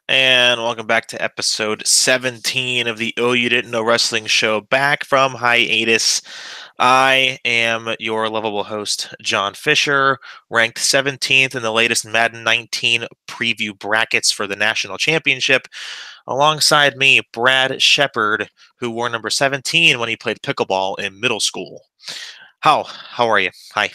And welcome back to episode 17 of the Oh You Didn't Know Wrestling Show, back from hiatus. I am your lovable host, John Fisher, ranked 17th in the latest Madden 19 preview brackets for the National Championship. Alongside me, Brad Shepard, who wore number 17 when he played pickleball in middle school. How are you? Hi.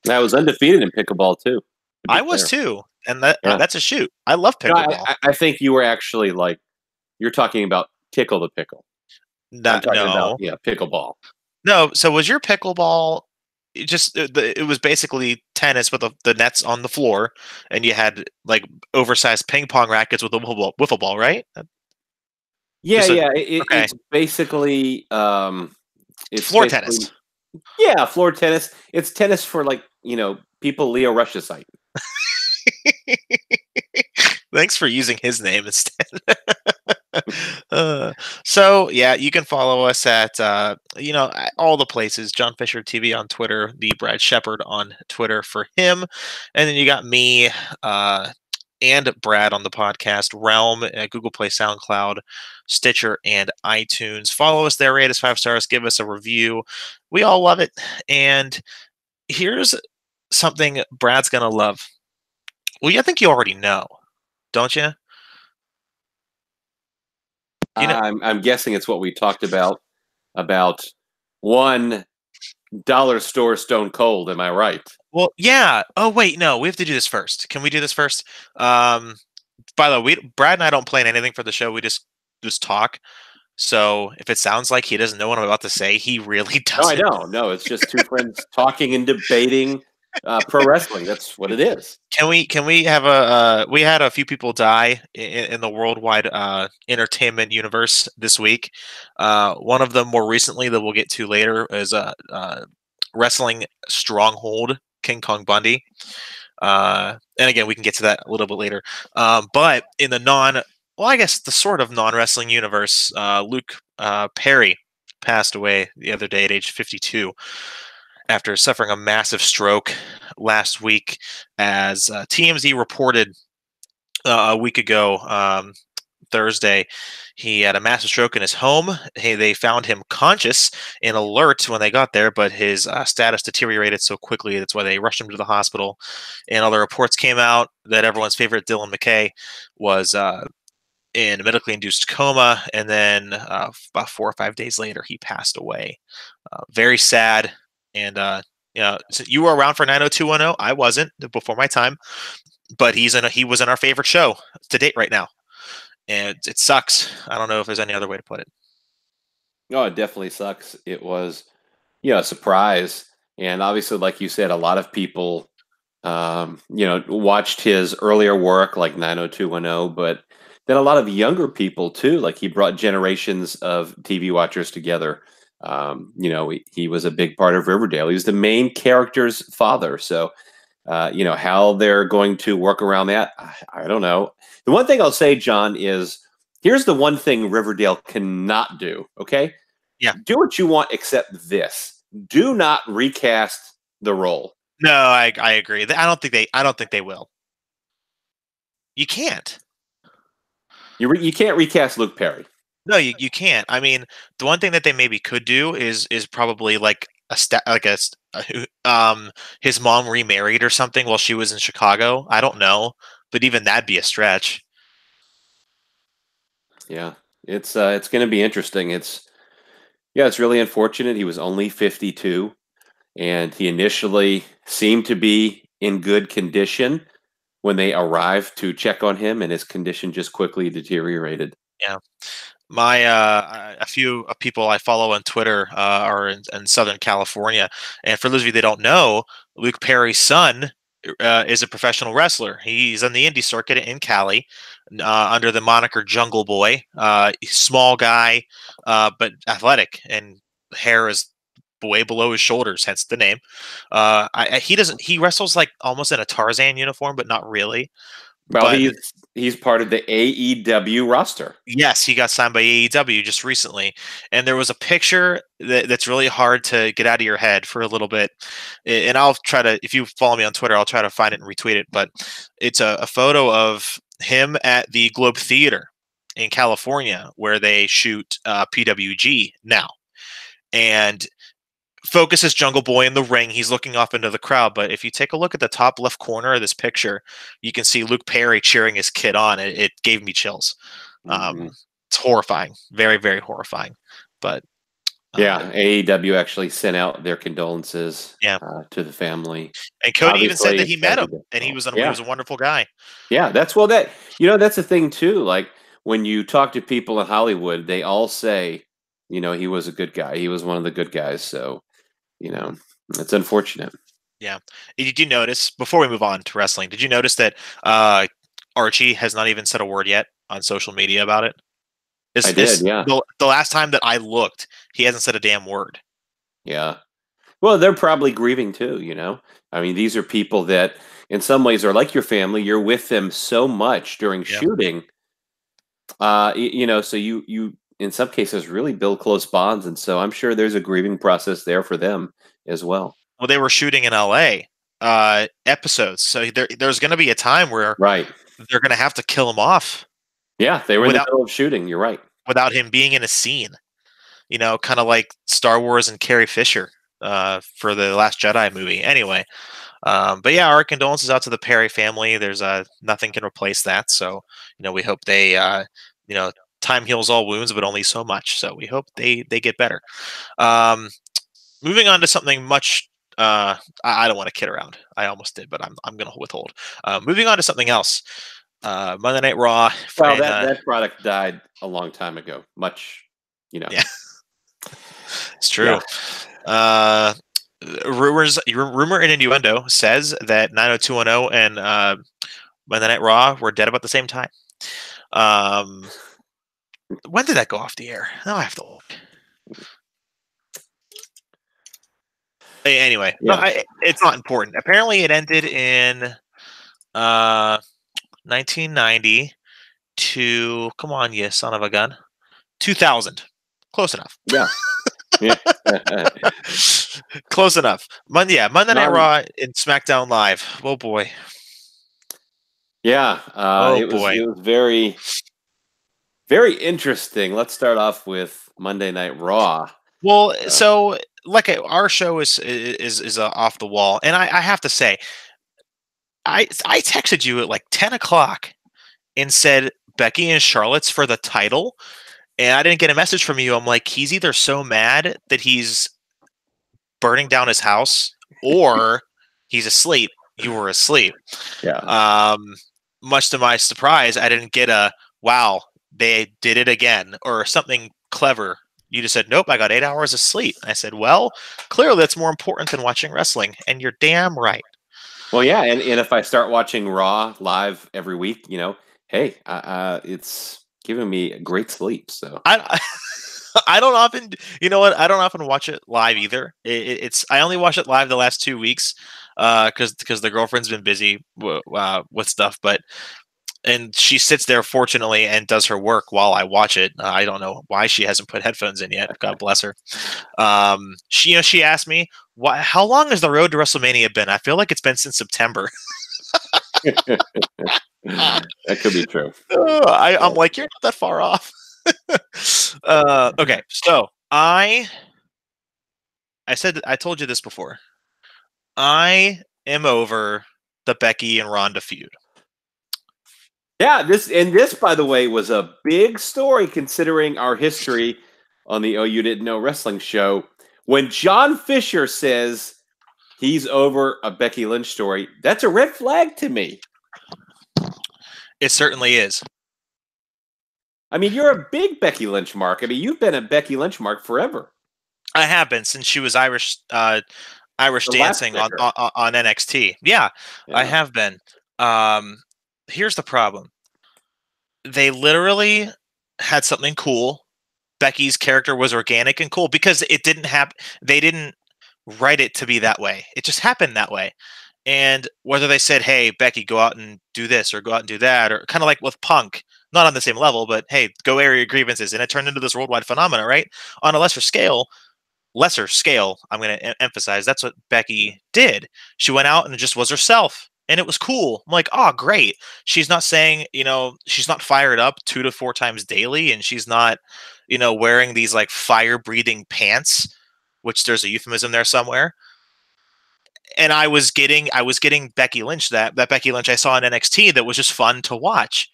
I was undefeated in pickleball too. I was too, and Yeah. that's a shoot. I love No, pickleball. I think you were actually you're talking about Tickle the Pickle. I'm talking about No. pickleball. No, so was your pickleball it was basically tennis with the nets on the floor, and you had like oversized ping pong rackets with a wiffle ball, right? Yeah, Just a, yeah. okay, It's basically floor tennis. Yeah, floor tennis. It's tennis for people Leo Rush's height. Thanks for using his name instead. So yeah, you can follow us at all the places. John Fisher TV on Twitter, the Brad Shepard on Twitter for him, and then you got me and Brad on the podcast Realm, Google Play, SoundCloud, Stitcher, and iTunes. Follow us there, rate us 5 stars, give us a review. We all love it. And here's something Brad's gonna love. Well, I think you already know, don't you? I'm guessing it's what we talked about $1 store Stone Cold. Am I right? Well, yeah. Oh, wait, no, we have to do this first. Can we do this first? By the way, Brad and I don't plan anything for the show. We just talk. So if it sounds like he doesn't know what I'm about to say, he really doesn't. No, I don't. No, it's just two friends talking and debating pro wrestling. That's what it is. Can we have we had a few people die in the worldwide entertainment universe this week. One of them more recently that we'll get to later is wrestling stronghold King Kong Bundy. And again, we can get to that a little bit later. But in the I guess the sort of non-wrestling universe, Luke Perry passed away the other day at age 52 after suffering a massive stroke last week, as TMZ reported a week ago, Thursday. He had a massive stroke in his home. They found him conscious and alert when they got there, but his status deteriorated so quickly. That's why they rushed him to the hospital. And other reports came out that everyone's favorite Dylan McKay was in a medically induced coma, and then about 4 or 5 days later, he passed away. Very sad. And so you were around for 90210. I wasn't, before my time, but he was in our favorite show to date right now, and it sucks. I don't know if there's any other way to put it. No, it definitely sucks. It was, a surprise, and obviously, like you said, a lot of people, watched his earlier work, like 90210, but then a lot of younger people too. Like, he brought generations of TV watchers together. He was a big part of Riverdale. He was the main character's father. So, how they're going to work around that, I don't know. The one thing I'll say, John, is here's the one thing Riverdale cannot do. Okay. Yeah. Do what you want, except this. Do not recast the role. No, I agree. I don't think they will. You can't. You can't recast Luke Perry. No, you can't. I mean, the one thing that they maybe could do is probably like his mom remarried or something while she was in Chicago. I don't know, but even that'd be a stretch. Yeah, it's going to be interesting. It's really unfortunate. He was only 52, and he initially seemed to be in good condition when they arrived to check on him, and his condition just quickly deteriorated. Yeah. My a few people I follow on Twitter are in Southern California, and for those of you that don't know, Luke Perry's son is a professional wrestler. He's on the indie circuit in Cali under the moniker Jungle Boy. Small guy, but athletic, and hair is way below his shoulders, hence the name. He wrestles like almost in a Tarzan uniform, but not really. Well, he's part of the AEW roster. Yes, he got signed by AEW just recently, and there was a picture that's really hard to get out of your head for a little bit. And I'll try to, if you follow me on Twitter, I'll try to find it and retweet it. But it's a photo of him at the Globe Theater in California, where they shoot PWG now, and focus is Jungle Boy in the ring. He's looking off into the crowd, but if you take a look at the top left corner of this picture, you can see Luke Perry cheering his kid on. It gave me chills. It's horrifying, very, very horrifying. But yeah, AEW actually sent out their condolences to the family. And Cody even said that he met him, and he was a wonderful guy. Yeah, that's that's the thing too. Like when you talk to people in Hollywood, they all say, he was a good guy. He was one of the good guys. So, it's unfortunate. Yeah. Did you notice, before we move on to wrestling, did you notice that Archie has not even said a word yet on social media about it? I did, yeah. The last time that I looked, he hasn't said a damn word. Yeah. Well, they're probably grieving too, I mean, these are people that in some ways are like your family. You're with them so much during shooting. So you in some cases really build close bonds. And so I'm sure there's a grieving process there for them as well. Well, they were shooting in LA episodes. So there's going to be a time where they're going to have to kill him off. Yeah, they were in the middle of shooting. You're right. Without him being in a scene, kind of like Star Wars and Carrie Fisher for the Last Jedi movie. Anyway, but yeah, our condolences out to the Perry family. There's nothing can replace that. So, we hope they, time heals all wounds, but only so much. So we hope they get better. Moving on to something much, I don't want to kid around. I almost did, but I'm going to withhold. Moving on to something else. Monday Night Raw. Well, that product died a long time ago. Much, Yeah, it's true. Yeah. Rumor and innuendo says that 90210 and Monday Night Raw were dead about the same time. When did that go off the air? Now I have to look. Anyway, it's not important. Apparently, it ended in 1990 to, come on, you son of a gun, 2000. Close enough. Yeah. Close enough. Monday Night Raw and SmackDown Live. Oh boy. Yeah. It was very, very interesting. Let's start off with Monday Night Raw. Well, so like our show is off the wall, and I have to say, I texted you at like 10 o'clock and said Becky and Charlotte's for the title, and I didn't get a message from you. I'm like, he's either so mad that he's burning down his house, or he's asleep. You were asleep. Yeah. Much to my surprise, I didn't get a wow, they did it again, or something clever. You just said, nope, I got 8 hours of sleep. I said, well, clearly that's more important than watching wrestling. And you're damn right. Well, yeah. And if I start watching Raw live every week, hey, it's giving me great sleep. So I don't often, I don't often watch it live either. I only watch it live the last 2 weeks because the girlfriend's been busy with stuff. And she sits there, fortunately, and does her work while I watch it. I don't know why she hasn't put headphones in yet. God bless her. She asked me, how long has the road to WrestleMania been? I feel like it's been since September. That could be true. I'm like, you're not that far off. Okay, so I told you this before. I am over the Becky and Ronda feud. Yeah, this, by the way, was a big story considering our history on the Oh You Didn't Know Wrestling show. When John Fisher says he's over a Becky Lynch story, that's a red flag to me. It certainly is. I mean, you're a big Becky Lynch mark. I mean, you've been a Becky Lynch mark forever. I have been since she was Irish dancing on NXT. Yeah, I have been. Here's the problem. They literally had something cool. Becky's character was organic and cool because it didn't happen. They didn't write it to be that way. It just happened that way. And whether they said, hey, Becky, go out and do this or go out and do that, or kind of like with Punk, not on the same level, but hey, go air your grievances. And it turned into this worldwide phenomenon, right? On a lesser scale, I'm going to emphasize, that's what Becky did. She went out and just was herself. and it was cool. I'm like, oh, great. She's not saying, she's not fired up 2 to 4 times daily, and she's not, wearing these like fire breathing pants, which there's a euphemism there somewhere. And I was getting Becky Lynch, that Becky Lynch I saw in NXT that was just fun to watch.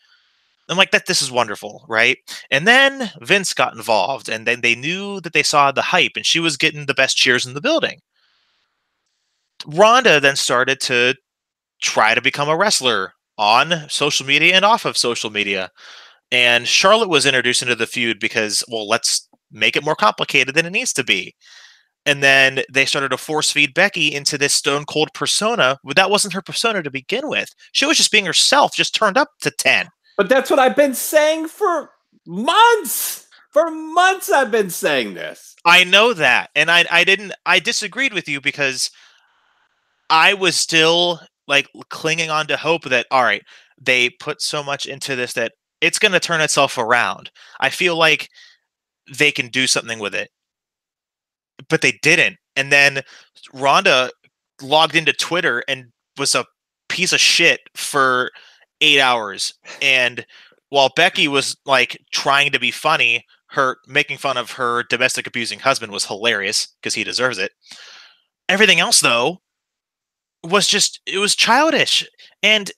I'm like, this is wonderful, right? And then Vince got involved, and then they knew that they saw the hype, and she was getting the best cheers in the building. Ronda then started to try to become a wrestler on social media and off of social media. And Charlotte was introduced into the feud because, well, let's make it more complicated than it needs to be. And then they started to force feed Becky into this Stone Cold persona. But that wasn't her persona to begin with. She was just being herself, just turned up to 10. But that's what I've been saying for months. For months I've been saying this. I know that. And I disagreed with you because I was still like clinging on to hope that, all right, they put so much into this that it's going to turn itself around. I feel like they can do something with it, but they didn't. And then Ronda logged into Twitter and was a piece of shit for 8 hours. And while Becky was like trying to be funny, her making fun of her domestic abusing husband was hilarious because he deserves it. Everything else, though, it was childish. And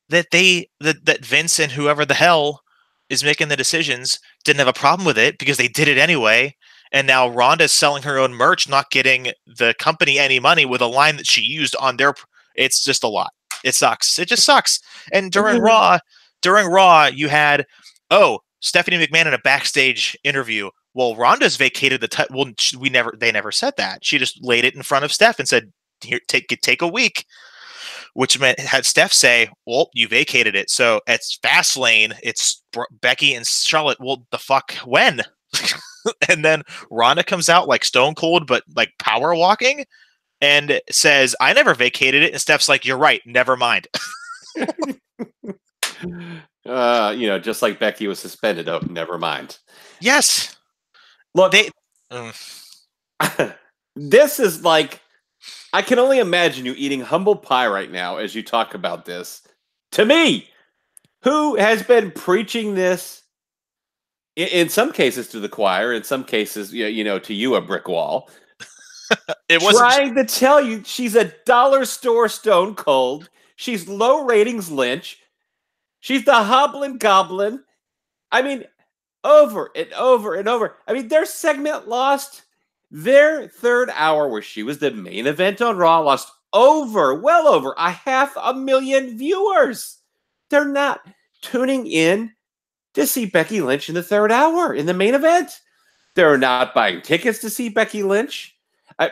that Vince and whoever the hell is making the decisions didn't have a problem with it because they did it anyway. And now Ronda's selling her own merch, not getting the company any money with a line that she used on their. It's just a lot. It sucks. It just sucks. And during Raw, you had Stephanie McMahon in a backstage interview. Well, Ronda's vacated the title. Well, they never said that. She just laid it in front of Steph and said, "Here, take a week." Which meant had Steph say, "Well, you vacated it." So at Fastlane, it's Becky and Charlotte. Well, the fuck when? And then Ronda comes out like Stone Cold, but like power walking, and says, "I never vacated it." And Steph's like, "You're right. Never mind." Just like Becky was suspended. Oh, never mind. Yes. Look, this is like, I can only imagine you eating humble pie right now as you talk about this. To me, who has been preaching this in some cases to the choir, in some cases, to you, a brick wall. It was trying to tell you she's a dollar store Stone Cold. She's low ratings Lynch. She's the Hoblin Goblin. I mean, over and over and over. I mean, their segment lost their third hour where she was the main event on Raw, lost well over 500,000 viewers. They're not tuning in to see Becky Lynch in the third hour in the main event. They're not buying tickets to see Becky Lynch.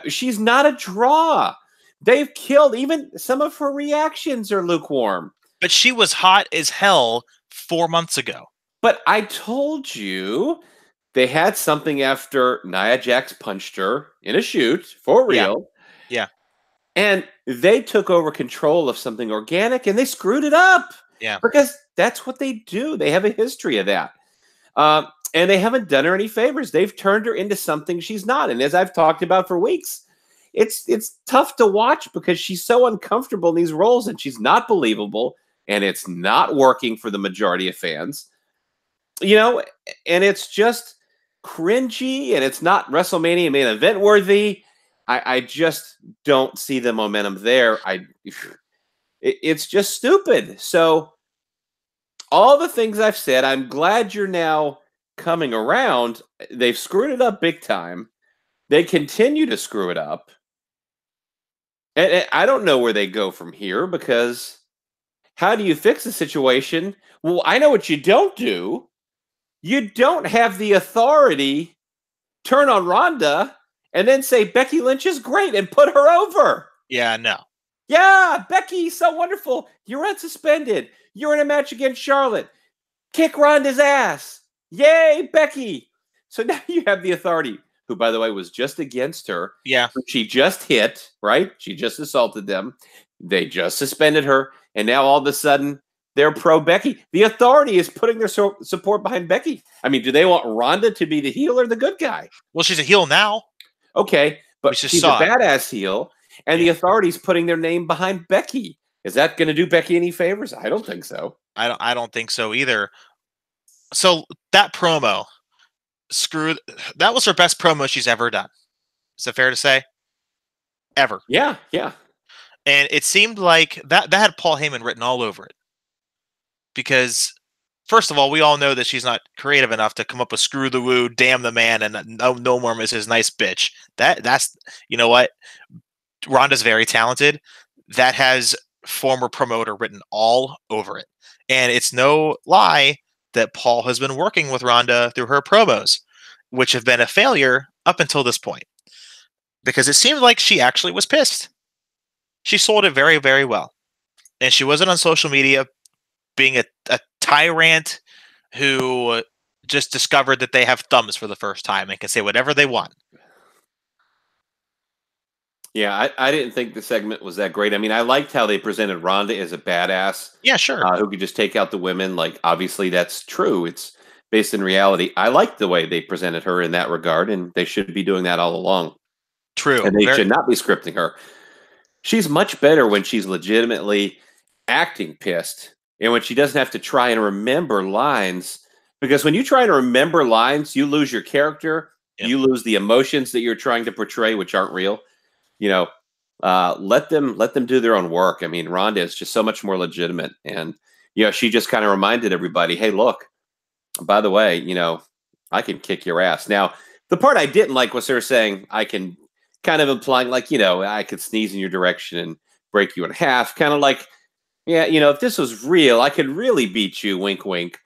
She's not a draw. They've killed, even some of her reactions are lukewarm. But she was hot as hell 4 months ago. But I told you they had something after Nia Jax punched her in a shoot, for real. Yeah. And they took over control of something organic and they screwed it up. Yeah. Because that's what they do. They have a history of that. And they haven't done her any favors. They've turned her into something she's not. And as I've talked about for weeks, it's tough to watch because she's so uncomfortable in these roles and she's not believable and it's not working for the majority of fans. And it's just cringy and it's not WrestleMania main event worthy. I just don't see the momentum there. It's just stupid. So all the things I've said, I'm glad you're now coming around. They've screwed it up big time. They continue to screw it up. And I don't know where they go from here because how do you fix the situation? Well, I know what you don't do. You don't have the authority turn on Ronda and then say Becky Lynch is great and put her over. Yeah, no. Yeah, Becky, so wonderful. You're unsuspended. You're in a match against Charlotte. Kick Ronda's ass. Yay, Becky. So now you have the authority, who, by the way, was just against her. Yeah. She just hit, right? She just assaulted them. They just suspended her. And now all of a sudden, they're pro-Becky. The authority is putting their support behind Becky. I mean, do they want Ronda to be the heel or the good guy? Well, she's a heel now. Okay, but she's a badass heel. and the Yeah. authorities putting their name behind Becky. Is that going to do Becky any favors? I don't think so. I don't think so either. So that promo, screw that was her best promo she's ever done. Is it fair to say? Ever. Yeah, yeah. And it seemed like that had Paul Heyman written all over it. Because first of all, we all know that she's not creative enough to come up with "screw the woo, damn the man," and no more Mrs. Nice Bitch. That's you know what, Ronda's very talented. That has former promoter written all over it, and it's no lie that Paul has been working with Ronda through her promos, which have been a failure up until this point, because it seemed like she actually was pissed. She sold it very, very well, and she wasn't on social media being a tyrant who just discovered that they have thumbs for the first time and can say whatever they want. Yeah, I didn't think the segment was that great. I mean, I liked how they presented Ronda as a badass Yeah, sure. who could just take out the women. Like, obviously, that's true. It's based in reality. I liked the way they presented her in that regard, and they should be doing that all along. True. And they should not be scripting her. She's much better when she's legitimately acting pissed and when she doesn't have to try and remember lines. Because when you try to remember lines, you lose your character, Yep. you lose the emotions that you're trying to portray, which aren't real. You know, let them do their own work. I mean, Ronda is just so much more legitimate, and she just kind of reminded everybody, "Hey, look, by the way, I can kick your ass." Now, the part I didn't like was her saying, "I can," kind of implying like, I could sneeze in your direction and break you in half, kind of like, yeah, if this was real, I could really beat you. Wink, wink.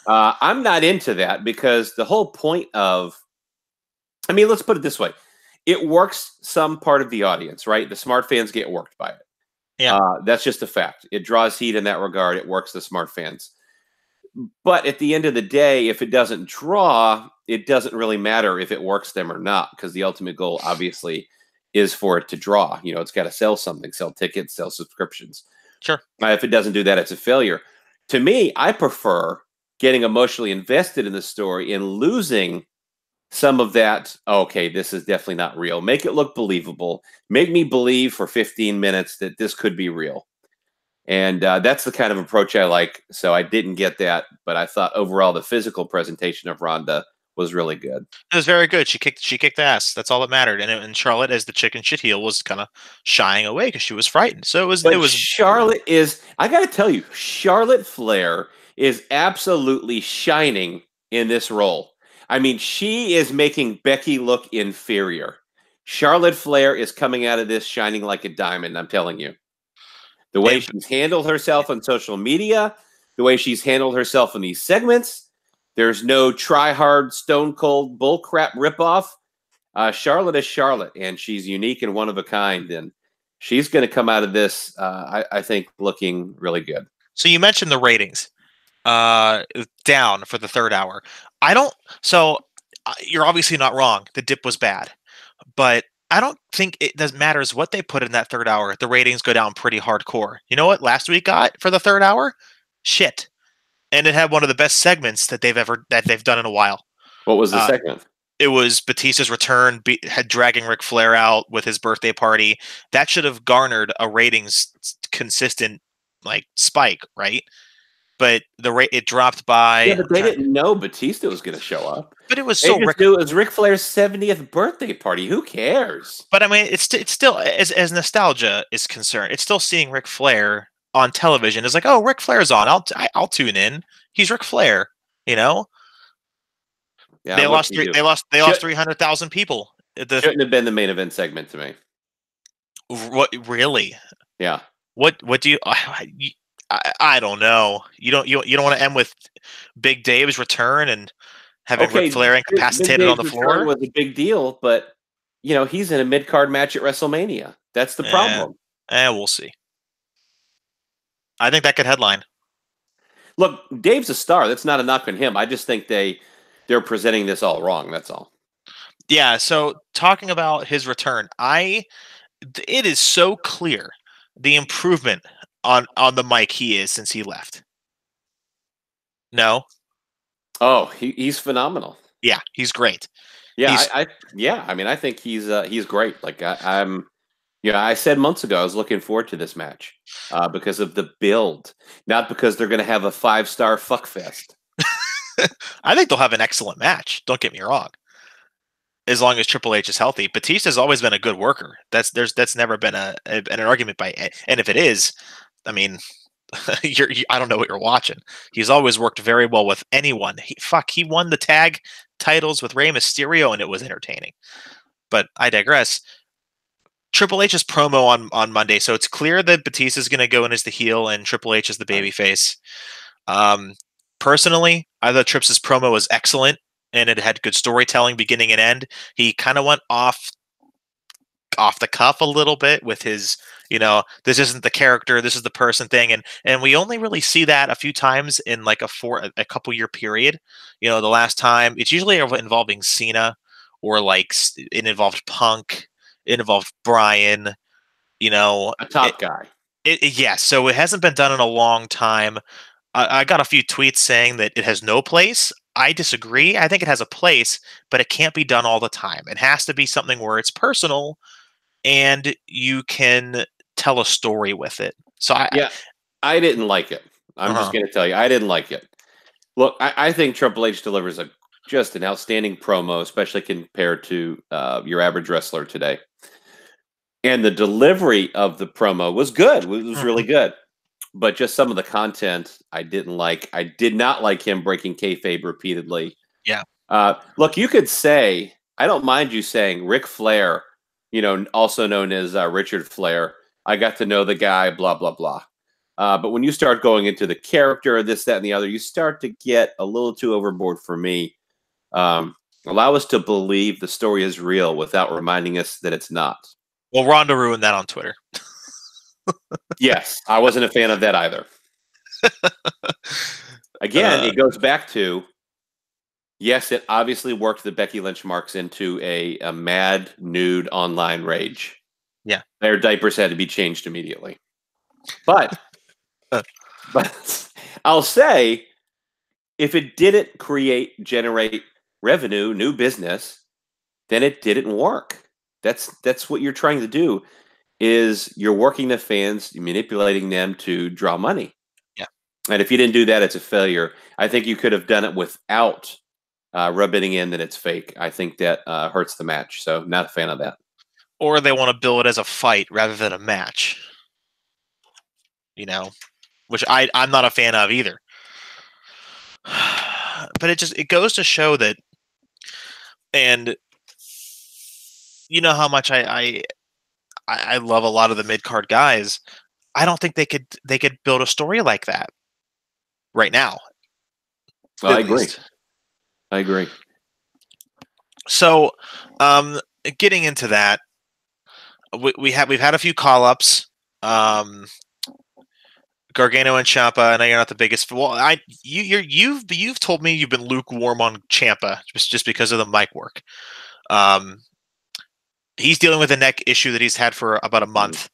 I'm not into that because the whole point of, I mean, let's put it this way. It works some part of the audience, right? The smart fans get worked by it. Yeah. That's just a fact. It draws heat in that regard. It works the smart fans. But at the end of the day, if it doesn't draw, it doesn't really matter if it works them or not, because the ultimate goal, obviously, is for it to draw. It's got to sell something, sell tickets, sell subscriptions. Sure. If it doesn't do that, it's a failure. To me, I prefer getting emotionally invested in the story and losing some of that. Okay, this is definitely not real. Make it look believable. Make me believe for 15 minutes that this could be real. And that's the kind of approach I like. So I didn't get that, but I thought overall the physical presentation of Ronda was really good. It was very good. She kicked ass. That's all that mattered. And Charlotte, as the chicken shit heel, was kind of shying away because she was frightened. So But it was Charlotte is, I got to tell you, Charlotte Flair is absolutely shining in this role. I mean, she is making Becky look inferior. Charlotte Flair is coming out of this shining like a diamond, I'm telling you. The way she's handled herself on social media, the way she's handled herself in these segments, there's no try-hard, stone-cold bullcrap ripoff. Charlotte is Charlotte, and she's unique and one of a kind, and she's going to come out of this, I think, looking really good. So you mentioned the ratings down for the third hour. You're obviously not wrong. The dip was bad, but I don't think it does matters what they put in that third hour. The ratings go down pretty hardcore. You know what last week got for the third hour? Shit. And it had one of the best segments that they've done in a while. What was the segment? It was Batista's return, had dragging Ric Flair out with his birthday party. That should have garnered a ratings consistent spike, right? But it dropped by. Yeah, but they didn't know Batista was going to show up. But it was they just knew it was Ric Flair's 70th birthday party. Who cares? But I mean, it's still as nostalgia is concerned. It's still seeing Ric Flair on television. It's like, oh, Ric Flair's on. I'll tune in. He's Ric Flair. Yeah, they lost 300,000 people. Shouldn't have been the main event segment to me. What really? Yeah. What do you? I don't know. You don't want to end with Big Dave's return and having Ric Flair incapacitated on the floor? Was a big deal, but he's in a mid-card match at WrestleMania. That's the problem. We'll see. I think that could headline. Look, Dave's a star. That's not a knock on him. I just think they're presenting this all wrong. That's all. Yeah. So talking about his return, it is so clear the improvement on the mic he is since he left. No. Oh, he's phenomenal. Yeah, he's great. Yeah, I mean, I think he's great. Like I'm Yeah, I said months ago I was looking forward to this match because of the build, not because they're going to have a 5-star fuck fest. I think they'll have an excellent match. Don't get me wrong. As long as Triple H is healthy, Batista's always been a good worker. That's never been an argument by. And if it is, I mean, I don't know what you're watching. He's always worked very well with anyone. He won the tag titles with Rey Mysterio, and it was entertaining. But I digress. Triple H's promo on Monday, so it's clear that Batista's going to go in as the heel and Triple H is the babyface. Personally, I thought Trips' promo was excellent, and it had good storytelling, beginning and end. He kind of went off the cuff a little bit with his, this isn't the character, this is the person thing, and we only really see that a few times in like a couple year period. The last time it's usually involving Cena, or like it involved Punk. It involved Brian, A top guy. Yeah, so it hasn't been done in a long time. I got a few tweets saying that it has no place. I disagree. I think it has a place, but it can't be done all the time. It has to be something where it's personal and you can tell a story with it. So I didn't like it. I'm just going to tell you, I didn't like it. Look, I think Triple H delivers just an outstanding promo, especially compared to your average wrestler today. And the delivery of the promo was good. It was really good. But just some of the content I didn't like. I did not like him breaking kayfabe repeatedly. Yeah. Look, you could say, I don't mind you saying Ric Flair, also known as Richard Flair. I got to know the guy, blah, blah, blah. But when you start going into the character, this, that, and the other, you start to get a little too overboard for me. Allow us to believe the story is real without reminding us that it's not. Well, Ronda ruined that on Twitter. Yes, I wasn't a fan of that either. Again, it goes back to, yes, it obviously worked the Becky Lynch marks into a mad, nude online rage. Yeah. Their diapers had to be changed immediately. But I'll say, if it didn't generate revenue, new business, then it didn't work. That's what you're trying to do, is you're working the fans, you're manipulating them to draw money. Yeah. And if you didn't do that, it's a failure. I think you could have done it without rubbing in that it's fake. I think that hurts the match. So not a fan of that. Or they want to bill it as a fight rather than a match. Which I'm not a fan of either. But it goes to show that, and you know how much I love a lot of the mid-card guys. I don't think they could build a story like that right now. I agree. So, getting into that, we've had a few call-ups. Gargano and Ciampa. I know you're not the biggest. Well, you've told me you've been lukewarm on Ciampa just because of the mic work. He's dealing with a neck issue that he's had for about a month.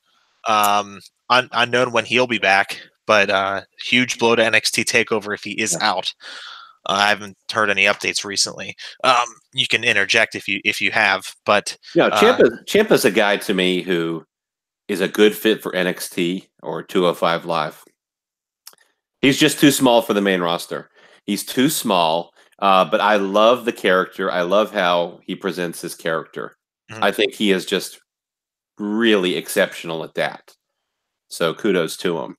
Unknown when he'll be back, but huge blow to NXT TakeOver if he is out. I haven't heard any updates recently. You can interject if you have, but Ciampa's a guy to me who is a good fit for NXT or 205 Live. He's just too small for the main roster. He's too small, but I love the character. I love how he presents his character. Mm-hmm. I think he is just really exceptional at that. So kudos to him.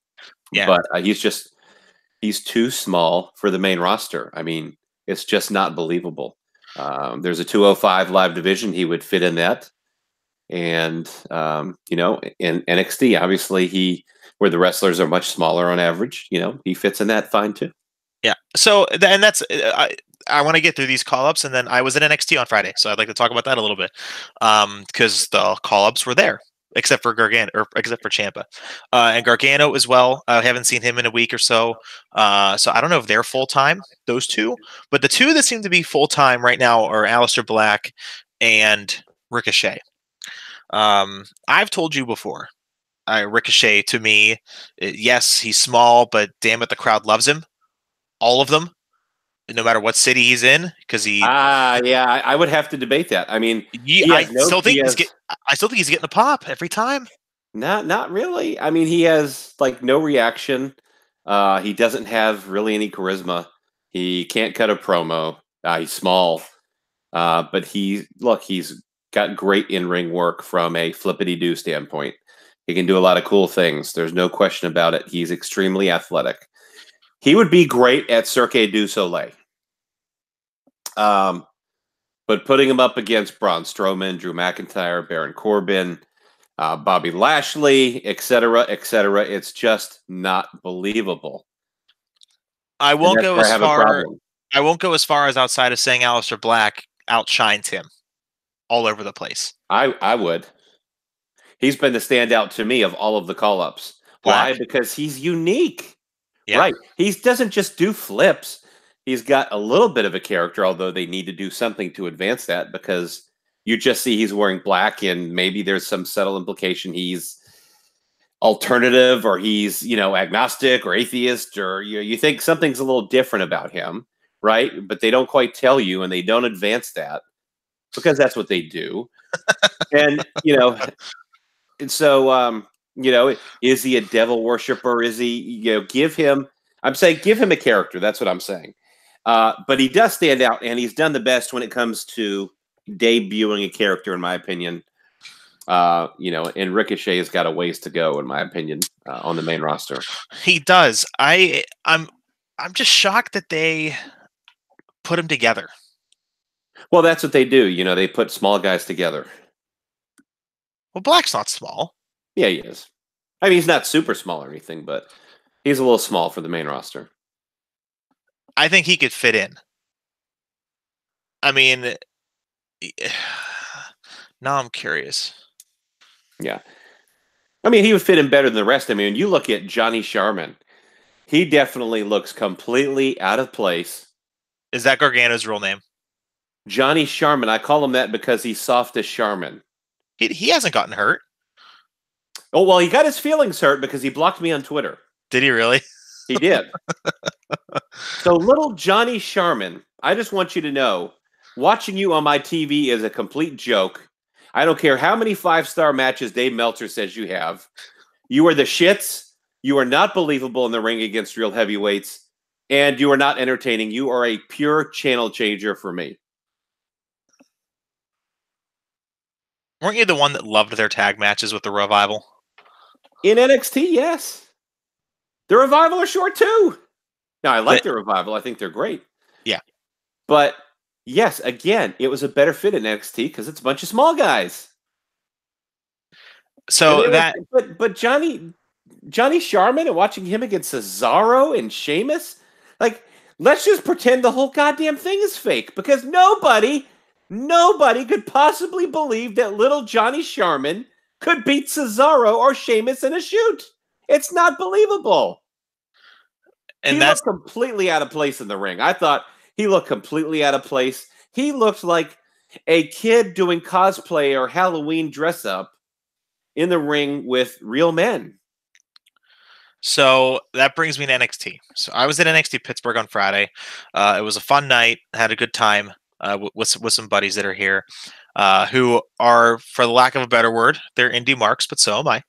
Yeah. But he's too small for the main roster. I mean, it's just not believable. There's a 205 Live division. He would fit in that. And, in NXT, obviously where the wrestlers are much smaller on average, he fits in that fine too. Yeah. So, and that's, I want to get through these call-ups, and then I was at NXT on Friday, so I'd like to talk about that a little bit, because the call-ups were there, except for Gargano, or except for Ciampa, and Gargano as well. I haven't seen him in a week or so, so I don't know if they're full-time, those two, but the two that seem to be full-time right now are Aleister Black and Ricochet. I've told you before, Ricochet, to me, yes, he's small, but damn it, the crowd loves him. All of them, no matter what city he's in, because he. I would have to debate that. I mean, I still think I still think he's getting a pop every time. Not really. I mean, he has like no reaction. He doesn't have really any charisma. He can't cut a promo. He's small, but he's got great in-ring work from a flippity-do standpoint. He can do a lot of cool things. There's no question about it. He's extremely athletic. He would be great at Cirque du Soleil. But putting him up against Braun Strowman, Drew McIntyre, Baron Corbin, Bobby Lashley, etc., etc., it's just not believable. I won't go as far. I won't go as far as outside of saying Aleister Black outshines him all over the place. I would. He's been the standout to me of all of the call-ups. Why? Because he's unique. Yeah. Right. He doesn't just do flips. He's got a little bit of a character, although they need to do something to advance that because you just see he's wearing black and maybe there's some subtle implication he's alternative or he's, agnostic or atheist or you think something's a little different about him, right? But they don't quite tell you and they don't advance that because that's what they do. And, and so, is he a devil worshiper? Is he, give him a character. That's what I'm saying. But he does stand out, and he's done the best when it comes to debuting a character, in my opinion. And Ricochet has got a ways to go, in my opinion, on the main roster. He does. I'm just shocked that they put him together. Well, that's what they do. They put small guys together. Well, Black's not small. Yeah, he is. I mean, he's not super small or anything, but he's a little small for the main roster. I think he could fit in. I mean, now I'm curious. Yeah. I mean, he would fit in better than the rest. I mean, you look at Johnny Sharman. He definitely looks completely out of place. Is that Gargano's real name? Johnny Sharman. I call him that because he's soft as Sharman. He hasn't gotten hurt. Oh, well, he got his feelings hurt because he blocked me on Twitter. Did he really? He did. So little Johnny Sharman, I just want you to know, watching you on my TV is a complete joke. I don't care how many 5-star matches Dave Meltzer says you have. You are the shits. You are not believable in the ring against real heavyweights. And you are not entertaining. You are a pure channel changer for me. Weren't you the one that loved their tag matches with the Revival? In NXT, yes. The Revival are short too. Now, I like the Revival. I think they're great. Yeah. But, yes, again, it was a better fit in NXT because it's a bunch of small guys. So that... But Johnny Sharman and watching him against Cesaro and Sheamus, like, let's just pretend the whole goddamn thing is fake because nobody could possibly believe that little Johnny Sharman could beat Cesaro or Sheamus in a shoot. It's not believable. And he looked completely out of place in the ring. I thought he looked completely out of place. He looked like a kid doing cosplay or Halloween dress up in the ring with real men. So that brings me to NXT. So I was at NXT Pittsburgh on Friday. It was a fun night. Had a good time with some buddies that are here who are, for the lack of a better word, they're indie marks, but so am I.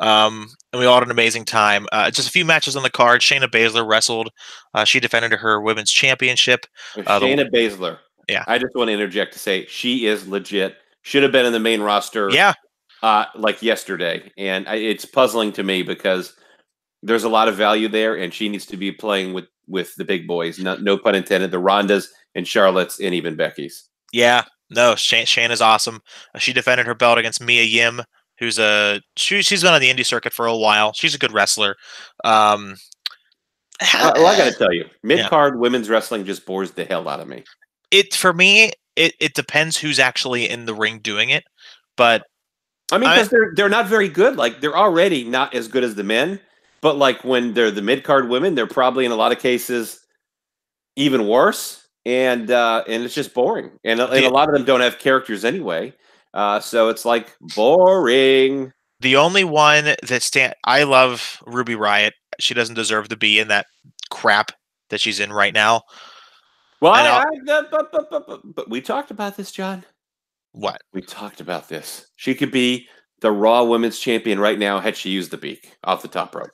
And we all had an amazing time. Just a few matches on the card. Shayna Baszler wrestled. She defended her women's championship. Shayna Baszler. Yeah. I just want to interject to say she is legit. Should have been in the main roster. Yeah. Like yesterday. And it's puzzling to me because there's a lot of value there and she needs to be playing with the big boys. No pun intended. The Rondas and Charlotte's and even Becky's. Yeah. No, Shayna's awesome. She defended her belt against Mia Yim, who's she's been on the indie circuit for a while. She's a good wrestler. Well, I got to tell you, mid-card women's wrestling just bores the hell out of me. For me, it depends who's actually in the ring doing it, but I mean, because they're not very good. Like they're already not as good as the men, but like when they're the mid-card women, they're probably in a lot of cases even worse. And it's just boring. And a lot of them don't have characters anyway. So it's like boring. The only one that I love Ruby Riott. She doesn't deserve to be in that crap that she's in right now. Well, but we talked about this, John. What? We talked about this. She could be the Raw Women's Champion right now had she used the beak off the top rope.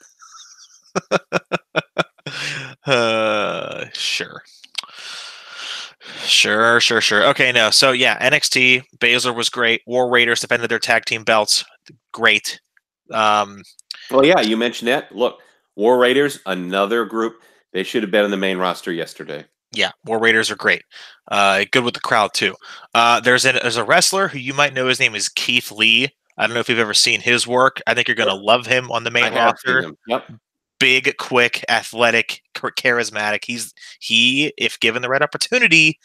Sure. Sure. Okay, no. So yeah, NXT, Baszler was great. War Raiders defended their tag team belts. Great. Well, yeah, you mentioned that. Look, War Raiders, another group. They should have been on the main roster yesterday. Yeah, War Raiders are great. Good with the crowd too. There's a wrestler who you might know. His name is Keith Lee. I don't know if you've ever seen his work. I think you're gonna love him on the main I have seen roster. him. Yep. Big, quick, athletic, charismatic. He, if given the right opportunity,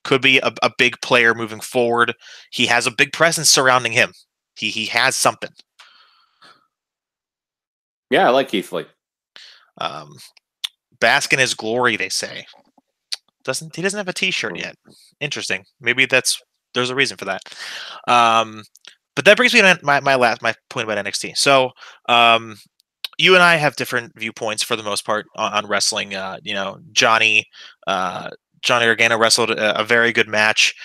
could be a big player moving forward. He has a big presence surrounding him. He has something. Yeah, I like Keith Lee. Bask in his glory, they say. He doesn't have a T-shirt yet. Interesting. Maybe there's a reason for that. But that brings me to my point about NXT. So you and I have different viewpoints for the most part on wrestling. Johnny Gargano wrestled a very good match.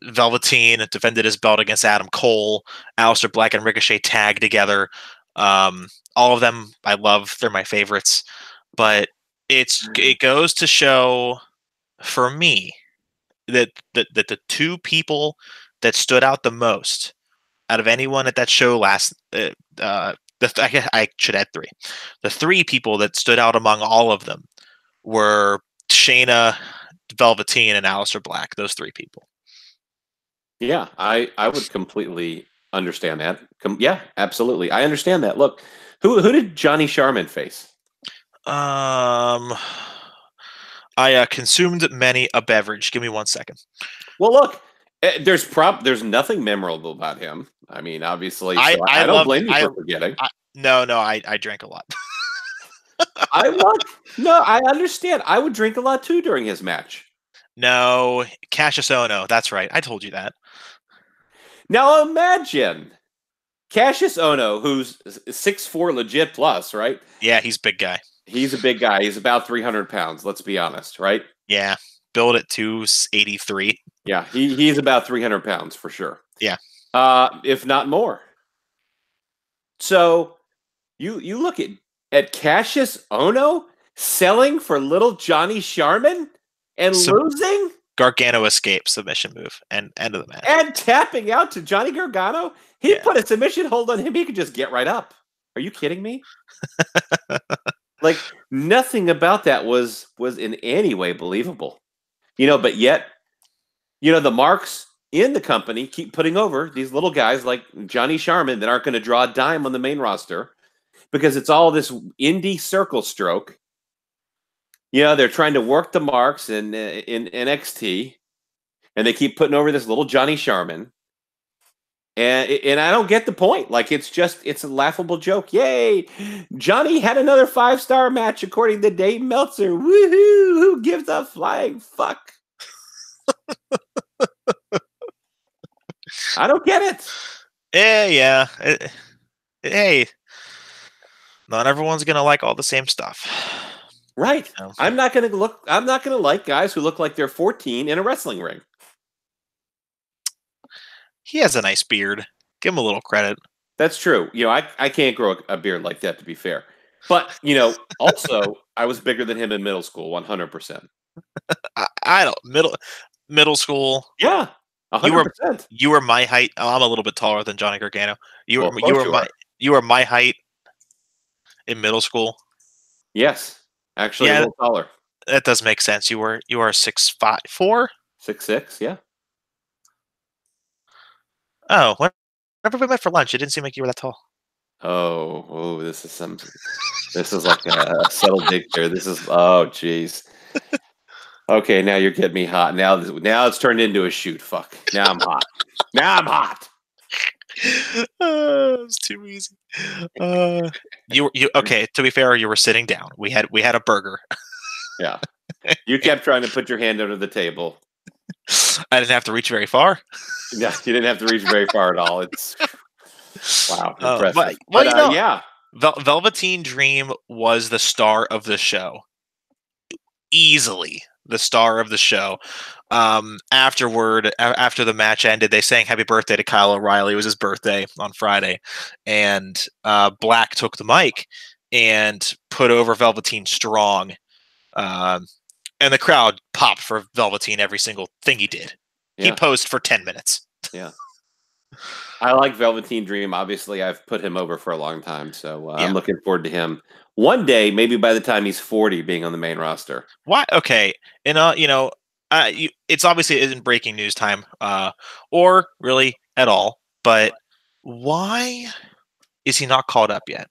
Velveteen defended his belt against Adam Cole. Aleister Black and Ricochet tagged together. All of them I love. They're my favorites. But it goes to show for me that the two people that stood out the most out of anyone at that show I should add three. The three people that stood out among all of them were Shayna, Velveteen, and Aleister Black. Those three people. Yeah, I would completely understand that. Yeah, absolutely. I understand that. Look, who did Johnny Sharman face? I consumed many a beverage. Give me 1 second. Well, look, there's nothing memorable about him. I mean, obviously, I don't blame you for forgetting. I drank a lot. I understand. I would drink a lot too during his match. No, Cassius Ohno. That's right. I told you that. Now imagine Cassius Ohno, who's 6'4", legit plus, right? Yeah, he's a big guy. He's a big guy. He's about 300 pounds. Let's be honest, right? Yeah, build at 283. Yeah, he's about 300 pounds for sure. Yeah, if not more. So you look at Cassius Ohno selling for little Johnny Sharman and losing. Gargano escape submission move and end of the match. And tapping out to Johnny Gargano. He put a submission hold on him. He could just get right up. Are you kidding me? Like nothing about that was in any way believable. But yet, the marks in the company keep putting over these little guys like Johnny Sharman that aren't going to draw a dime on the main roster because it's all this indie circle stroke. They're trying to work the marks in NXT, and they keep putting over this little Johnny Sharman. And I don't get the point. Like, it's a laughable joke. Yay! Johnny had another 5-star match according to Dave Meltzer. Woohoo! Who gives a flying fuck? I don't get it. Yeah. Hey, not everyone's gonna like all the same stuff. Right. I'm not gonna like guys who look like they're 14 in a wrestling ring. He has a nice beard. Give him a little credit. That's true. I can't grow a beard like that, to be fair. But, also, I was bigger than him in middle school, 100%. I don't middle school. Yeah, 100%. You were my height. I'm a little bit taller than Johnny Gargano. You were my height in middle school. Yes, actually, a little taller. That does make sense. You are 6'5", 4", 6'6", yeah. Oh, whenever we met for lunch, it didn't seem like you were that tall. Oh, this is like a subtle dig there. Oh, jeez. Okay, now you're getting me hot. Now it's turned into a shoot. Fuck. Now I'm hot. It was too easy. You okay? To be fair, you were sitting down. We had a burger. Yeah. You kept trying to put your hand under the table. I didn't have to reach very far. Yeah, you didn't have to reach very far at all. It's wow, impressive. Yeah. Velveteen Dream was the star of the show. Easily. the star of the show. After the match ended, they sang "Happy Birthday" to Kyle O'Reilly. It was his birthday on Friday, and Black took the mic and put over Velveteen strong, and the crowd popped for Velveteen every single thing he did. Yeah. He posed for 10 minutes. Yeah. I like Velveteen Dream. Obviously, I've put him over for a long time, so I'm looking forward to him one day, maybe by the time he's 40, being on the main roster. Why? Okay, and it's obviously isn't breaking news time, or really at all. But why is he not called up yet?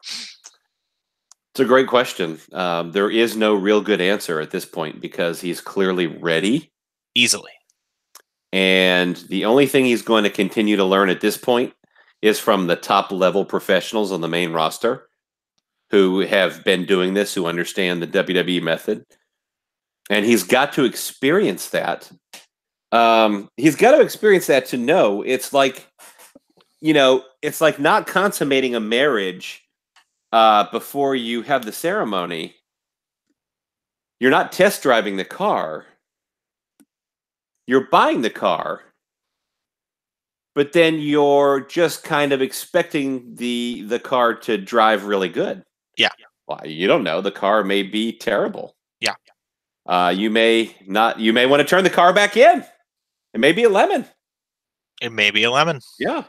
It's a great question. There is no real good answer at this point because he's clearly ready. Easily. And the only thing he's going to continue to learn at this point is from the top level professionals on the main roster who have been doing this, who understand the WWE method. And he's got to experience that. He's got to experience that to know it's like, it's like not consummating a marriage before you have the ceremony. You're not test driving the car. You're buying the car, but then you're just kind of expecting the car to drive really good. Yeah. Well, you don't know. The car may be terrible. Yeah. You may want to turn the car back in. It may be a lemon. It may be a lemon. Yeah.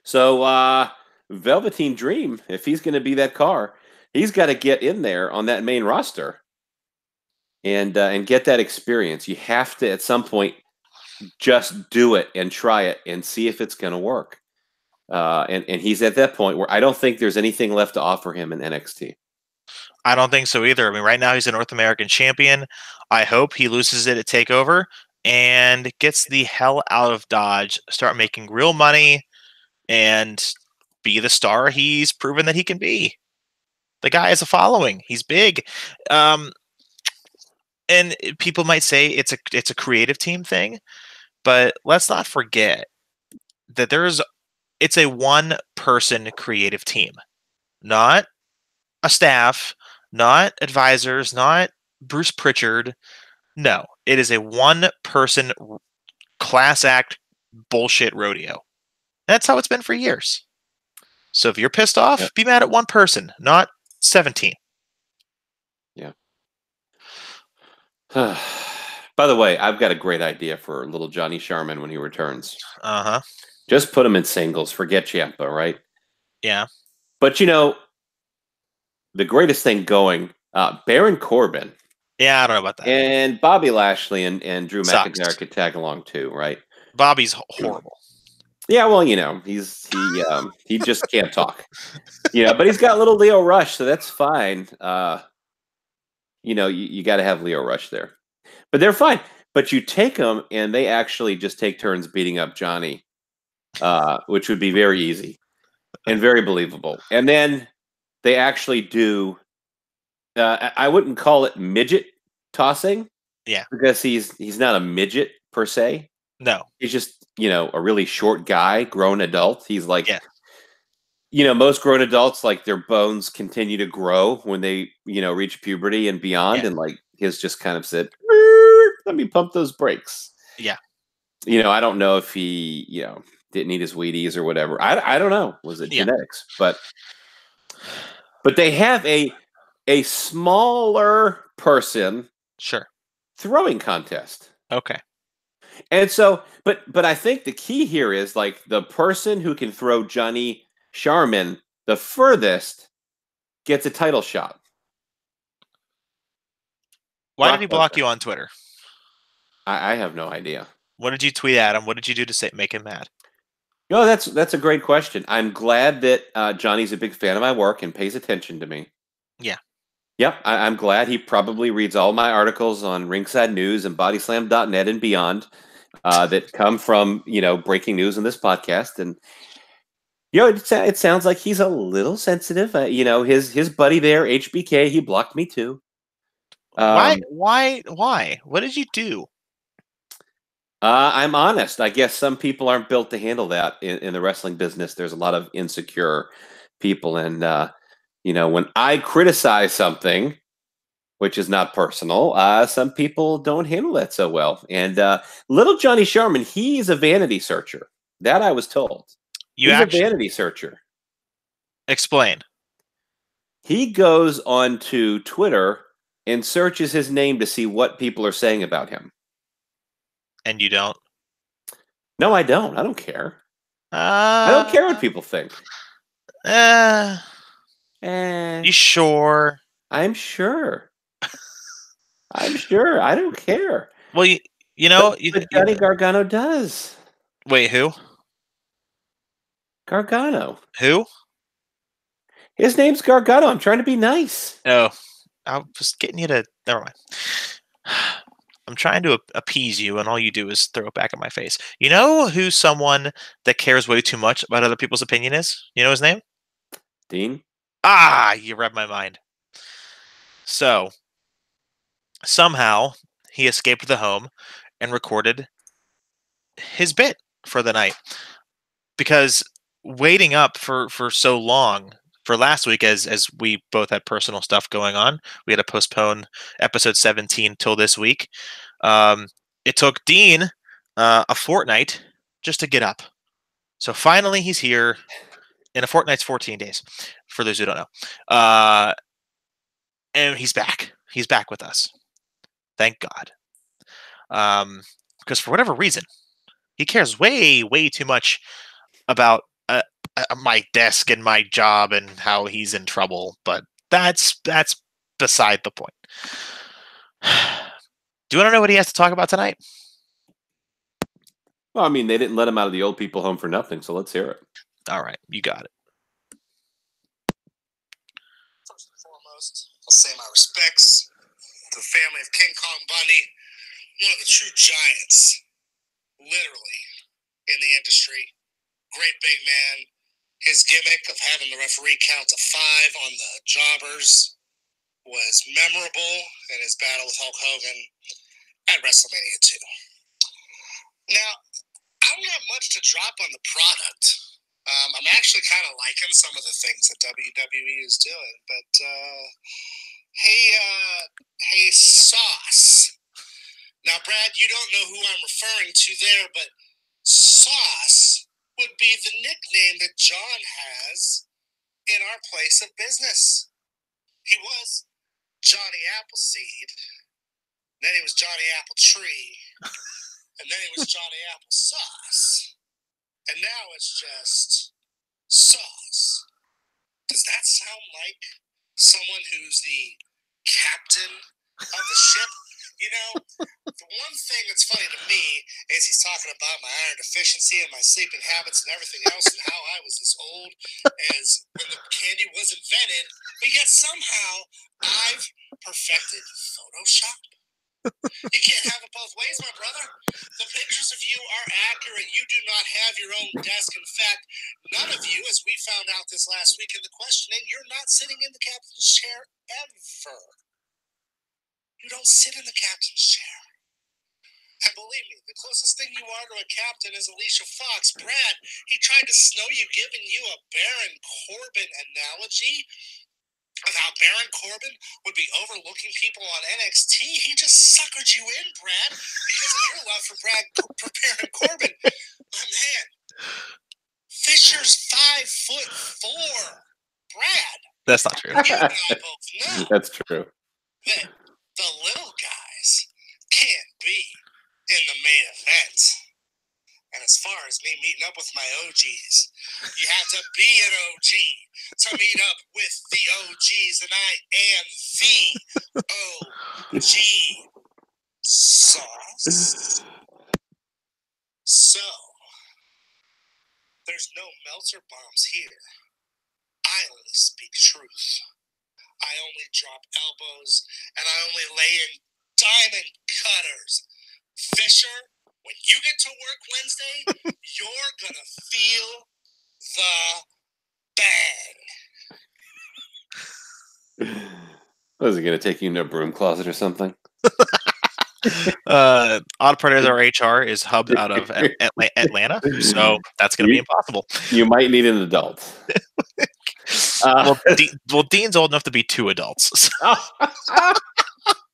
So Velveteen Dream, if he's going to be that car, he's got to get in there on that main roster. And get that experience. You have to, at some point, just do it and try it and see if it's going to work. And he's at that point where I don't think there's anything left to offer him in NXT. I don't think so either. I mean, right now he's a North American champion. I hope he loses it at TakeOver and gets the hell out of Dodge, start making real money, and be the star he's proven that he can be. The guy has a following. He's big. And people might say it's a creative team thing, but let's not forget that it's a one-person creative team, not a staff, not advisors, not Bruce Pritchard. No, it is a one-person class act bullshit rodeo. That's how it's been for years. So if you're pissed off, be mad at one person, not 17. Yeah. By the way, I've got a great idea for little Johnny Sharman when he returns. Uh-huh. Just put him in singles. Forget Ciampa, right? Yeah. But, the greatest thing going, Baron Corbin. Yeah, I don't know about that. And Bobby Lashley and Drew McIntyre could tag along too, right? Bobby's horrible. Yeah, well, he just can't talk. But he's got little Leo Rush, so that's fine. You got to have Leo Rush there. But they're fine. But you take them, and they actually just take turns beating up Johnny, which would be very easy and very believable. And then they actually do, I wouldn't call it midget tossing. Yeah. Because he's not a midget, per se. No. He's just, a really short guy, grown adult. He's like... Yeah. Most grown adults, like their bones continue to grow when they, reach puberty and beyond. Yeah. And like his just kind of said, let me pump those brakes. Yeah. I don't know if he, didn't eat his Wheaties or whatever. I don't know. Was it genetics? But they have a smaller person. Sure. Throwing contest. Okay. And so, but I think the key here is like the person who can throw Johnny Sharman the furthest gets a title shot. Why did he block you on Twitter? I have no idea. What did you tweet at him? What did you do to make him mad? No, that's a great question. I'm glad that Johnny's a big fan of my work and pays attention to me. Yeah. Yep, I'm glad he probably reads all my articles on Ringside News and Bodyslam.net and beyond that come from, breaking news on this podcast. And it sounds like he's a little sensitive. His buddy there, HBK, he blocked me too. Why? What did you do? I'm honest. I guess some people aren't built to handle that in the wrestling business. There's a lot of insecure people. And, when I criticize something, which is not personal. Some people don't handle that so well. And little Johnny Sherman, he's a vanity searcher. That I was told. You He's actually a vanity searcher. explain. He goes onto Twitter and searches his name to see what people are saying about him. And you don't? No, I don't. I don't care. I don't care what people think. You sure? I'm sure. I'm sure. I don't care. Well, you know, but Johnny Gargano does. Wait, who? Gargano. Who? His name's Gargano. I'm trying to be nice. Oh, I was getting you to. Never mind. I'm trying to appease you, and all you do is throw it back at my face. You know who someone that cares way too much about other people's opinion is? You know his name? Dean? Ah, you read my mind. So, somehow, he escaped the home and recorded his bit for the night. Because waiting up for so long, for last week, as we both had personal stuff going on, we had to postpone episode 17 till this week. It took Dean a fortnight just to get up. So finally he's here, and a fortnight's 14 days, for those who don't know. And he's back. He's back with us. Thank God. Because for whatever reason, he cares way, way too much about my desk and my job and how he's in trouble. But that's beside the point. Do you want to know what he has to talk about tonight? Well, I mean, they didn't let him out of the old people home for nothing, so let's hear it. All right, you got it. First and foremost, I'll say my respects to the family of King Kong Bundy, one of the true giants, literally, in the industry. Great big man. His gimmick of having the referee count to 5 on the jobbers was memorable in his battle with Hulk Hogan at WrestleMania 2. Now, I don't have much to drop on the product. I'm actually kind of liking some of the things that WWE is doing, but hey, Sauce. Now, Brad, you don't know who I'm referring to there, but Sauce would be the nickname that John has in our place of business. He was Johnny Appleseed, then he was Johnny Appletree, and then he was Johnny Applesauce. And now it's just Sauce. Does that sound like someone who's the captain of the ship? You know, the one thing that's funny to me is he's talking about my iron deficiency and my sleeping habits and everything else and how I was as old as when the candy was invented, but yet somehow I've perfected Photoshop. You can't have it both ways, my brother. The pictures of you are accurate. You do not have your own desk. In fact, none of you, as we found out this last week in the questioning, you're not sitting in the captain's chair ever. You don't sit in the captain's chair. And believe me, the closest thing you are to a captain is Alicia Fox. Brad, he tried to snow you, giving you a Baron Corbin analogy of how Baron Corbin would be overlooking people on NXT. He just suckered you in, Brad, because of your love for Baron Corbin. My man, Fisher's 5'4". Brad. That's not true. You and I both know. That's true. That the little guys can't be in the main event. And as far as me meeting up with my OGs, you have to be an OG to meet up with the OGs, and I am the OG Sauce. So, there's no Meltzer bombs here. I only speak truth. I only drop elbows, and I only lay in diamond cutters. Fisher, when you get to work Wednesday, you're gonna feel the bang. Was he going to take you into a broom closet or something? Odd Predator HR is hubbed out of Atlanta, so that's going to be impossible. You might need an adult. Well, Dean's old enough to be 2 adults. So.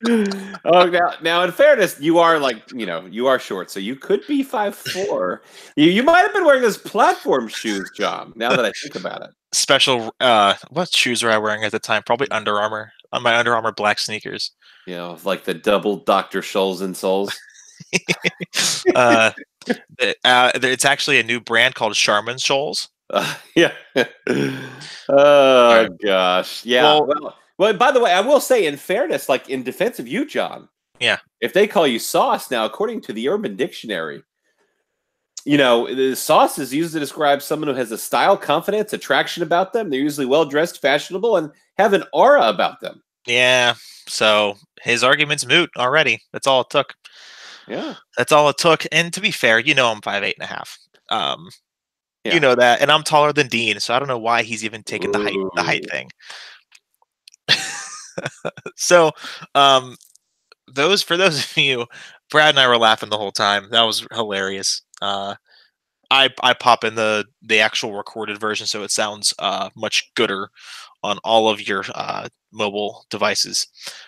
Oh, now, in fairness, you are you are short, so you could be 5'4". You might have been wearing those platform shoes, John. Now that I think about it, Special. What shoes were I wearing at the time? Probably Under Armour. On my Under Armour black sneakers. like the double Dr. Scholl's insoles. It's actually a new brand called Charmin Shoals. Yeah. Oh gosh. Yeah. Well, by the way, I will say, in fairness, like in defense of you, John. Yeah. If they call you sauce now, according to the Urban Dictionary, the sauce is used to describe someone who has a style, confidence, attraction about them. They're usually well dressed, fashionable, and have an aura about them. Yeah. So his argument's moot already. That's all it took. Yeah. That's all it took. And to be fair, I'm 5'8.5". Yeah. You know that, and I'm taller than Dean, so I don't know why he's even taking the height thing. So, for those of you, Brad and I were laughing the whole time. That was hilarious. I pop in the actual recorded version, so it sounds much gooder on all of your mobile devices.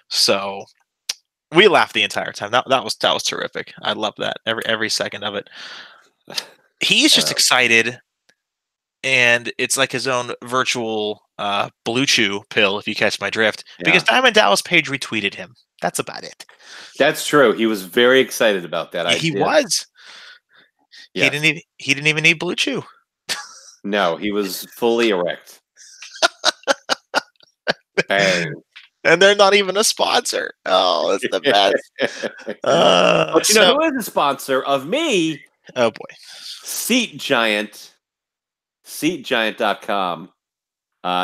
So we laughed the entire time. That was terrific. I love that every second of it. He's just excited, and it's like his own virtual Blue Chew pill, if you catch my drift, because Diamond Dallas Page retweeted him. That's about it. That's true. He was very excited about that. He was. Yeah. He didn't even need Blue Chew. No, he was fully erect. Bang. And they're not even a sponsor. Oh, it's the best. But who is a sponsor of me? Oh boy. Seat Giant. SeatGiant.com.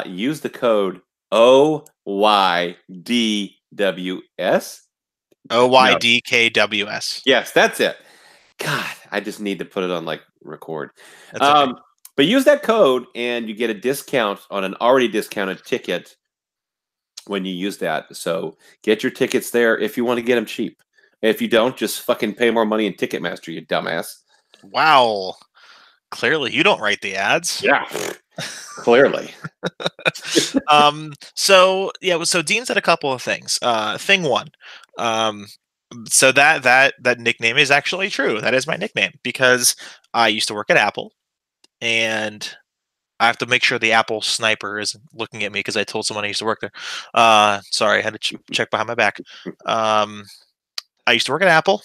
Use the code OYDWS. OYDKWS. Yes, that's it. God, I just need to put it on record. That's okay. But use that code and you get a discount on an already discounted ticket when you use that. So get your tickets there if you want to get them cheap. If you don't, just fucking pay more money in Ticketmaster, you dumbass. Wow. Clearly, you don't write the ads. Yeah, clearly. So Dean said a couple of things. Thing one, so that nickname is actually true. That is my nickname because I used to work at Apple, and I have to make sure the Apple sniper isn't looking at me because I told someone I used to work there. Sorry, I had to check behind my back. I used to work at Apple.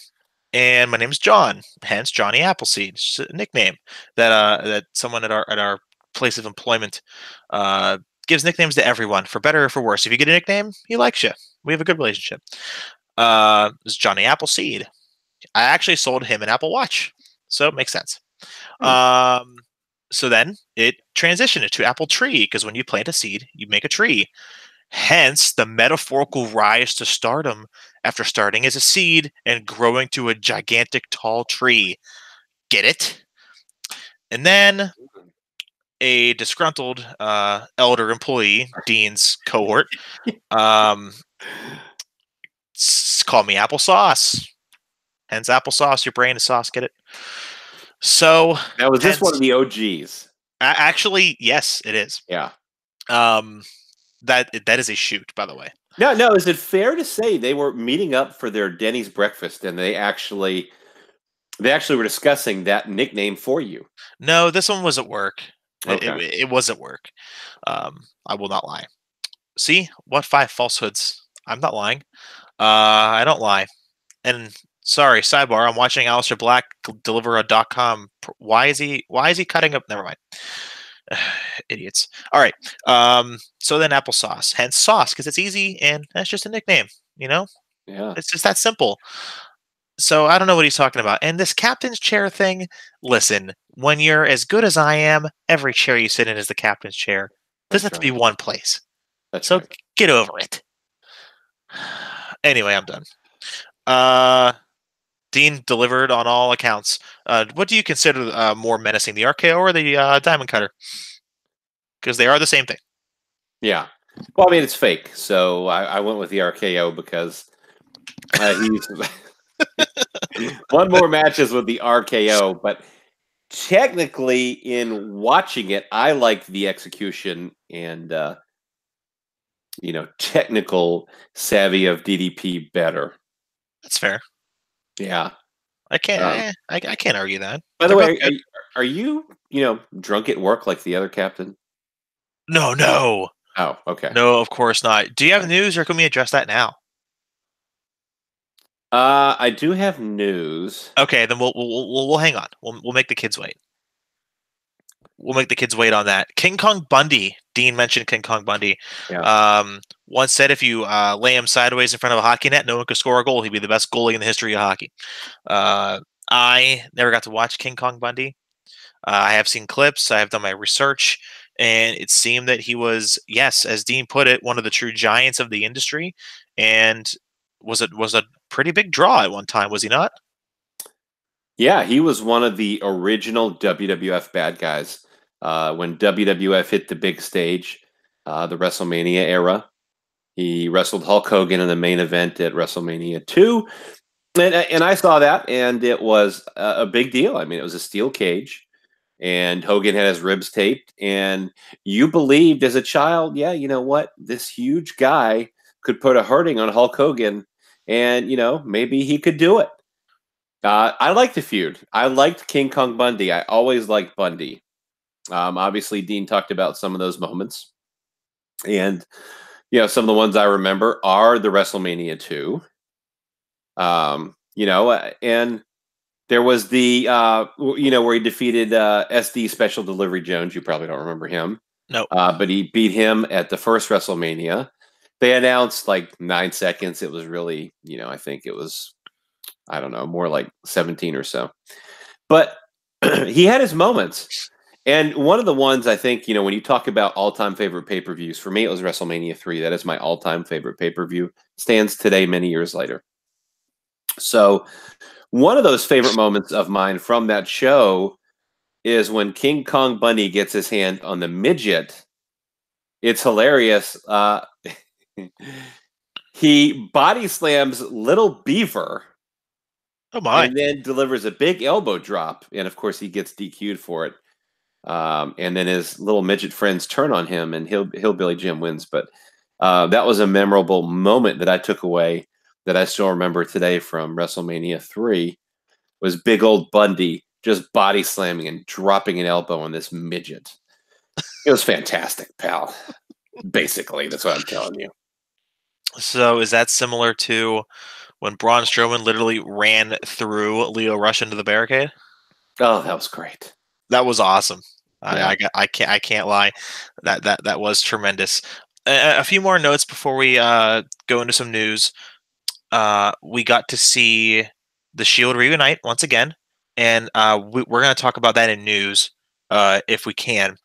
And my name's John, hence Johnny Appleseed. It's a nickname that someone at our place of employment gives nicknames to everyone, for better or for worse. If you get a nickname, he likes you. We have a good relationship. It's Johnny Appleseed. I actually sold him an Apple Watch, so it makes sense. So then it transitioned to Apple Tree, because when you plant a seed, you make a tree. Hence the metaphorical rise to stardom after starting as a seed and growing to a gigantic tall tree. Get it? And then a disgruntled elder employee, Dean's cohort, called me applesauce. Hence applesauce. Your brain is sauce. Get it? So now, was this one of the OGs? Actually, yes, it is. Yeah. That is a shoot, by the way. No. Is it fair to say they were meeting up for their Denny's breakfast and they actually were discussing that nickname for you? No, this one was at work. Okay. It was at work. I will not lie. See, what 5 falsehoods? I'm not lying. I don't lie. And sorry, sidebar. I'm watching Aleister Black deliver a .com. Why is he cutting up? Never mind. Idiots. All right. So then applesauce, hence sauce, because it's easy and that's just a nickname. Yeah. It's just that simple. So I don't know what he's talking about. And this captain's chair thing. Listen, when you're as good as I am, every chair you sit in is the captain's chair. It doesn't have to be one place. So get over it. Anyway, I'm done. Dean delivered on all accounts. What do you consider more menacing, the RKO or the Diamond Cutter? Because they are the same thing. Yeah. Well, I mean, it's fake. So I went with the RKO because he's one more matches with the RKO. But technically, in watching it, I liked the execution and technical savvy of DDP better. That's fair. Yeah. I can't. I can't argue that. By the They're way, both good. are you drunk at work like the other captain? No, no, Oh, okay. no. Of course not. Do you have news, or can we address that now? I do have news. Okay, then we'll hang on. We'll make the kids wait. We'll make the kids wait on that. King Kong Bundy. Dean mentioned King Kong Bundy. Yeah. Once said if you lay him sideways in front of a hockey net, no one could score a goal. He'd be the best goalie in the history of hockey. I never got to watch King Kong Bundy. I have seen clips. I have done my research, and it seemed that he was, yes, as Dean put it, one of the true giants of the industry, and was a pretty big draw at one time. Was he not? Yeah, he was one of the original WWF bad guys when WWF hit the big stage, the WrestleMania era. He wrestled Hulk Hogan in the main event at WrestleMania 2. And I saw that, and it was a big deal. I mean, it was a steel cage, and Hogan had his ribs taped. And you believed as a child, yeah, you know what? This huge guy could put a hurting on Hulk Hogan, and, maybe he could do it. I liked the feud. I liked King Kong Bundy. I always liked Bundy. Obviously, Dean talked about some of those moments. And, some of the ones I remember are the WrestleMania 2. And there was the, where he defeated SD Special Delivery Jones. You probably don't remember him. No. But he beat him at the first WrestleMania. They announced like 9 seconds. It was really, I think it was, I don't know, more like 17 or so. But he had his moments. And one of the ones I think, when you talk about all-time favorite pay-per-views, for me, it was WrestleMania 3. That is my all-time favorite pay-per-view. Stands today, many years later. So one of those favorite moments of mine from that show is when King Kong Bundy gets his hand on the midget. It's hilarious. He body slams Little Beaver. Oh my! And then delivers a big elbow drop, and of course he gets DQ'd for it. And then his little midget friends turn on him, and Hillbilly Jim wins. But that was a memorable moment that I took away that I still remember today from WrestleMania 3. Was big old Bundy just body slamming and dropping an elbow on this midget. It was fantastic, pal. Basically, that's what I'm telling you. So is that similar to when Braun Strowman literally ran through Leo Rush into the barricade? Oh, that was great. That was awesome. Yeah. I can't lie. That was tremendous. A few more notes before we go into some news. We got to see the Shield reunite once again, and we're going to talk about that in news if we can,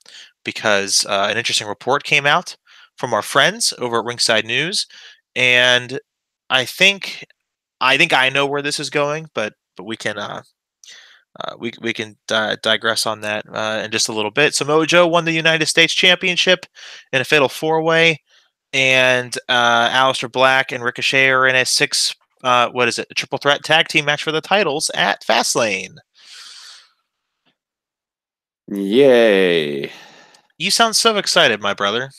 because an interesting report came out from our friends over at Ringside News, and I think I know where this is going, but we can we can digress on that in just a little bit. Samoa Joe won the United States Championship in a fatal 4-way, and Aleister Black and Ricochet are in a a triple threat tag team match for the titles at Fastlane. Yay! You sound so excited, my brother.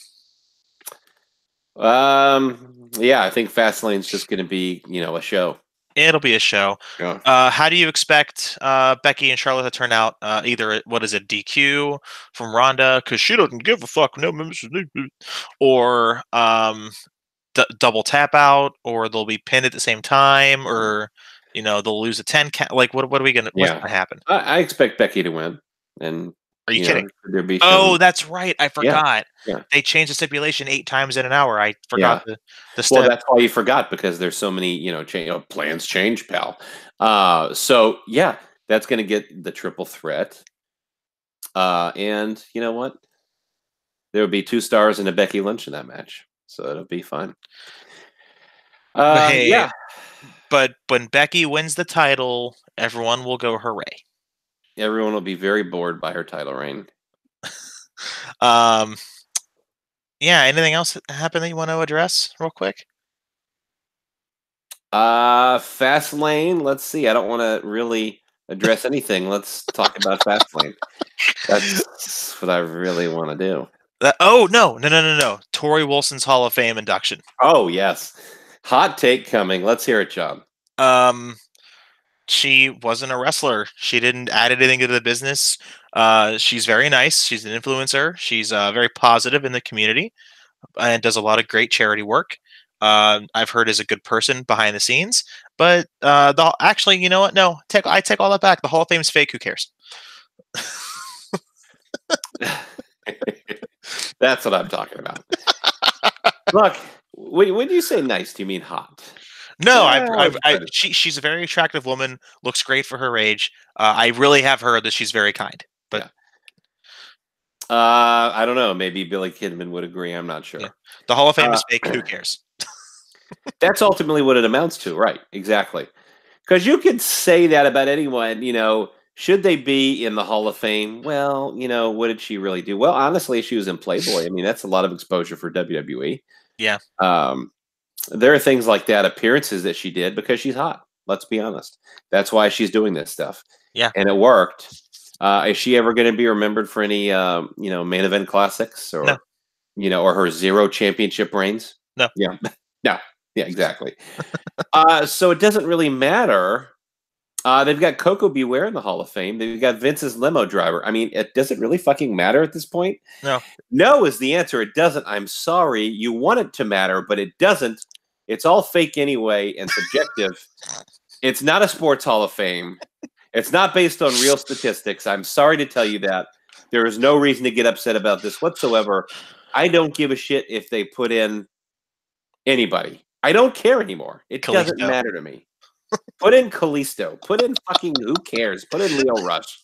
Yeah, I think Fastlane's just going to be, a show. It'll be a show. Yeah. How do you expect Becky and Charlotte to turn out? Either DQ from Ronda because she doesn't give a fuck, no, or double tap out, or they'll be pinned at the same time, or they'll lose a 10 count. Like what are we gonna? What's gonna happen? I expect Becky to win, and are you kidding? Oh, that's right. I forgot. Yeah. They changed the stipulation 8 times in an hour. I forgot the step. Well, that's why you forgot, because there's so many, plans change, pal. So yeah, that's going to get the triple threat. And you know what? There will be 2 stars and a Becky Lynch in that match, so it'll be fun. Yeah. But when Becky wins the title, everyone will go hooray. Everyone will be very bored by her title reign. Yeah. Anything else that happened that you want to address real quick? Fastlane. Let's see. I don't want to really address anything. Let's talk about Fastlane. That's what I really want to do. Oh no! Tori Wilson's Hall of Fame induction. Oh yes, hot take coming. Let's hear it, John. She wasn't a wrestler. She didn't add anything to the business. She's very nice. She's an influencer. She's very positive in the community and does a lot of great charity work. I've heard is a good person behind the scenes. But actually, you know what? No, I take all that back. The Hall of Fame is fake. Who cares? That's what I'm talking about. Look, when you say nice, do you mean hot? No, she's a very attractive woman. Looks great for her age. I really have heard that she's very kind. But I don't know. Maybe Billy Kidman would agree. I'm not sure. Yeah. The Hall of Fame is fake. Who cares? That's ultimately what it amounts to, right? Exactly. Because you could say that about anyone. Should they be in the Hall of Fame? Well, what did she really do? Well, honestly, she was in Playboy. I mean, that's a lot of exposure for WWE. Yeah. There are things like that, appearances that she did because she's hot. Let's be honest. That's why she's doing this stuff. Yeah. And it worked. Is she ever going to be remembered for any, main event classics or, or her 0 championship reigns? No. Yeah. No. Yeah, exactly. So it doesn't really matter. They've got Coco Beware in the Hall of Fame. They've got Vince's limo driver. I mean, does it really fucking matter at this point? No. No is the answer. It doesn't. I'm sorry. You want it to matter, but it doesn't. It's all fake anyway and subjective. It's not a sports Hall of Fame. It's not based on real statistics. I'm sorry to tell you that. There is no reason to get upset about this whatsoever. I don't give a shit if they put in anybody. I don't care anymore. It doesn't matter to me. Put in Kalisto. Put in fucking who cares? Put in Leo Rush.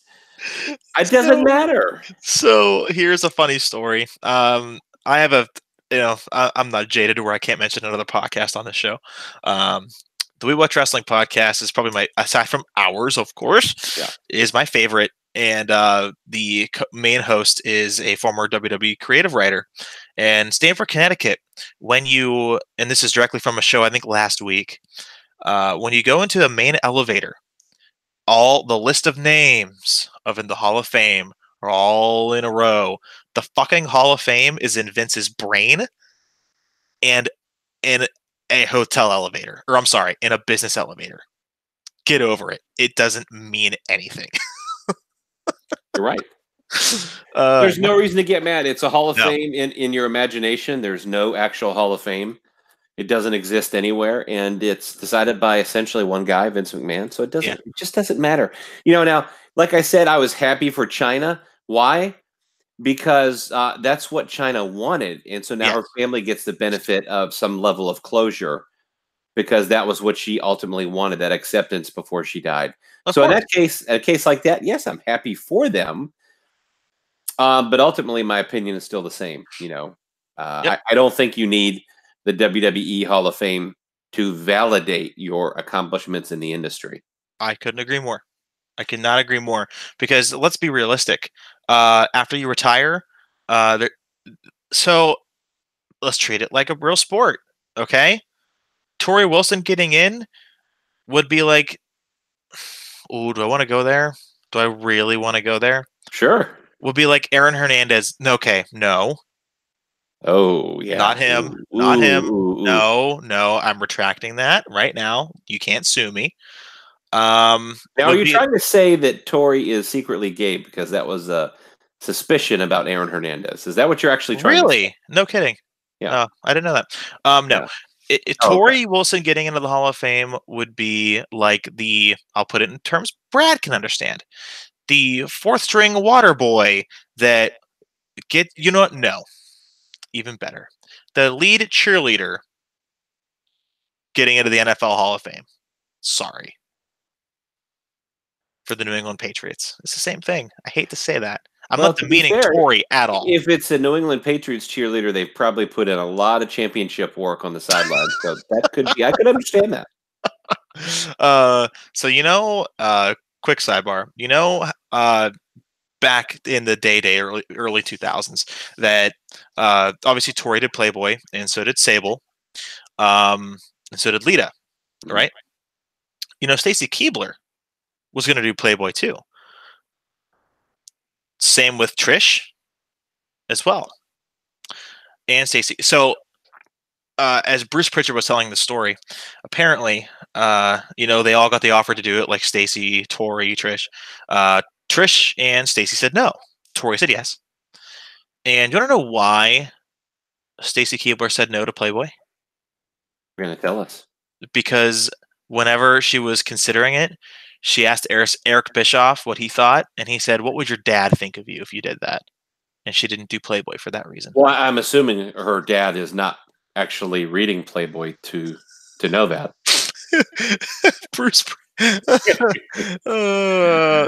It doesn't matter. So here's a funny story. I have I'm not jaded where I can't mention another podcast on this show. The We Watch Wrestling podcast is probably aside from ours, of course, is my favorite. And the main host is a former WWE creative writer. And Stamford, Connecticut, and this is directly from a show, I think last week, when you go into the main elevator, all the list of names in the Hall of Fame are all in a row. The fucking Hall of Fame is in Vince's brain and in a hotel elevator. Or I'm sorry, in a business elevator. Get over it. It doesn't mean anything. You're right. There's no reason to get mad. It's a Hall of Fame in your imagination. There's no actual Hall of Fame. It doesn't exist anywhere, and it's decided by essentially one guy, Vince McMahon. So it just doesn't matter. Now, like I said, I was happy for China. Why? Because that's what China wanted, and so now her family gets the benefit of some level of closure because that was what she ultimately wanted, that acceptance before she died. So in that case, a case like that, yes, I'm happy for them. But ultimately, my opinion is still the same. I don't think you need the WWE Hall of Fame to validate your accomplishments in the industry. I couldn't agree more. I cannot agree more because let's be realistic. After you retire, so let's treat it like a real sport. Okay. Tori Wilson getting in would be like, oh, do I want to go there? Do I really want to go there? Sure. Would be like Aaron Hernandez. Okay. No. Oh, yeah. Not him. Not him. No, I'm retracting that right now. You can't sue me. Now, are you trying to say that Tori is secretly gay because that was a suspicion about Aaron Hernandez? Is that what you're actually trying to say? Really? No kidding. Yeah. I didn't know that. No. Yeah. Tori Wilson getting into the Hall of Fame would be like I'll put it in terms Brad can understand. The 4th string water boy that no. Even better. The lead cheerleader getting into the NFL Hall of Fame. Sorry. For the New England Patriots. It's the same thing. I hate to say that. I'm not demeaning Tori at all. If it's a New England Patriots cheerleader, they've probably put in a lot of championship work on the sidelines. So that could be, I could understand that. So, quick sidebar. Back in the early 2000s, that obviously Tori did Playboy, and so did Sable, and so did Lita, right? Stacy Keibler was going to do Playboy too. Same with Trish as well. And Stacy. So, as Bruce Pritchard was telling the story, apparently, they all got the offer to do it, like Stacy, Tori, Trish. Trish and Stacy said no. Tori said yes. And you want to know why Stacy Keibler said no to Playboy? You're going to tell us. Because whenever she was considering it, she asked Eric Bischoff what he thought, and he said, "What would your dad think of you if you did that?" And she didn't do Playboy for that reason. Well, I'm assuming her dad is not actually reading Playboy to know that. Bruce.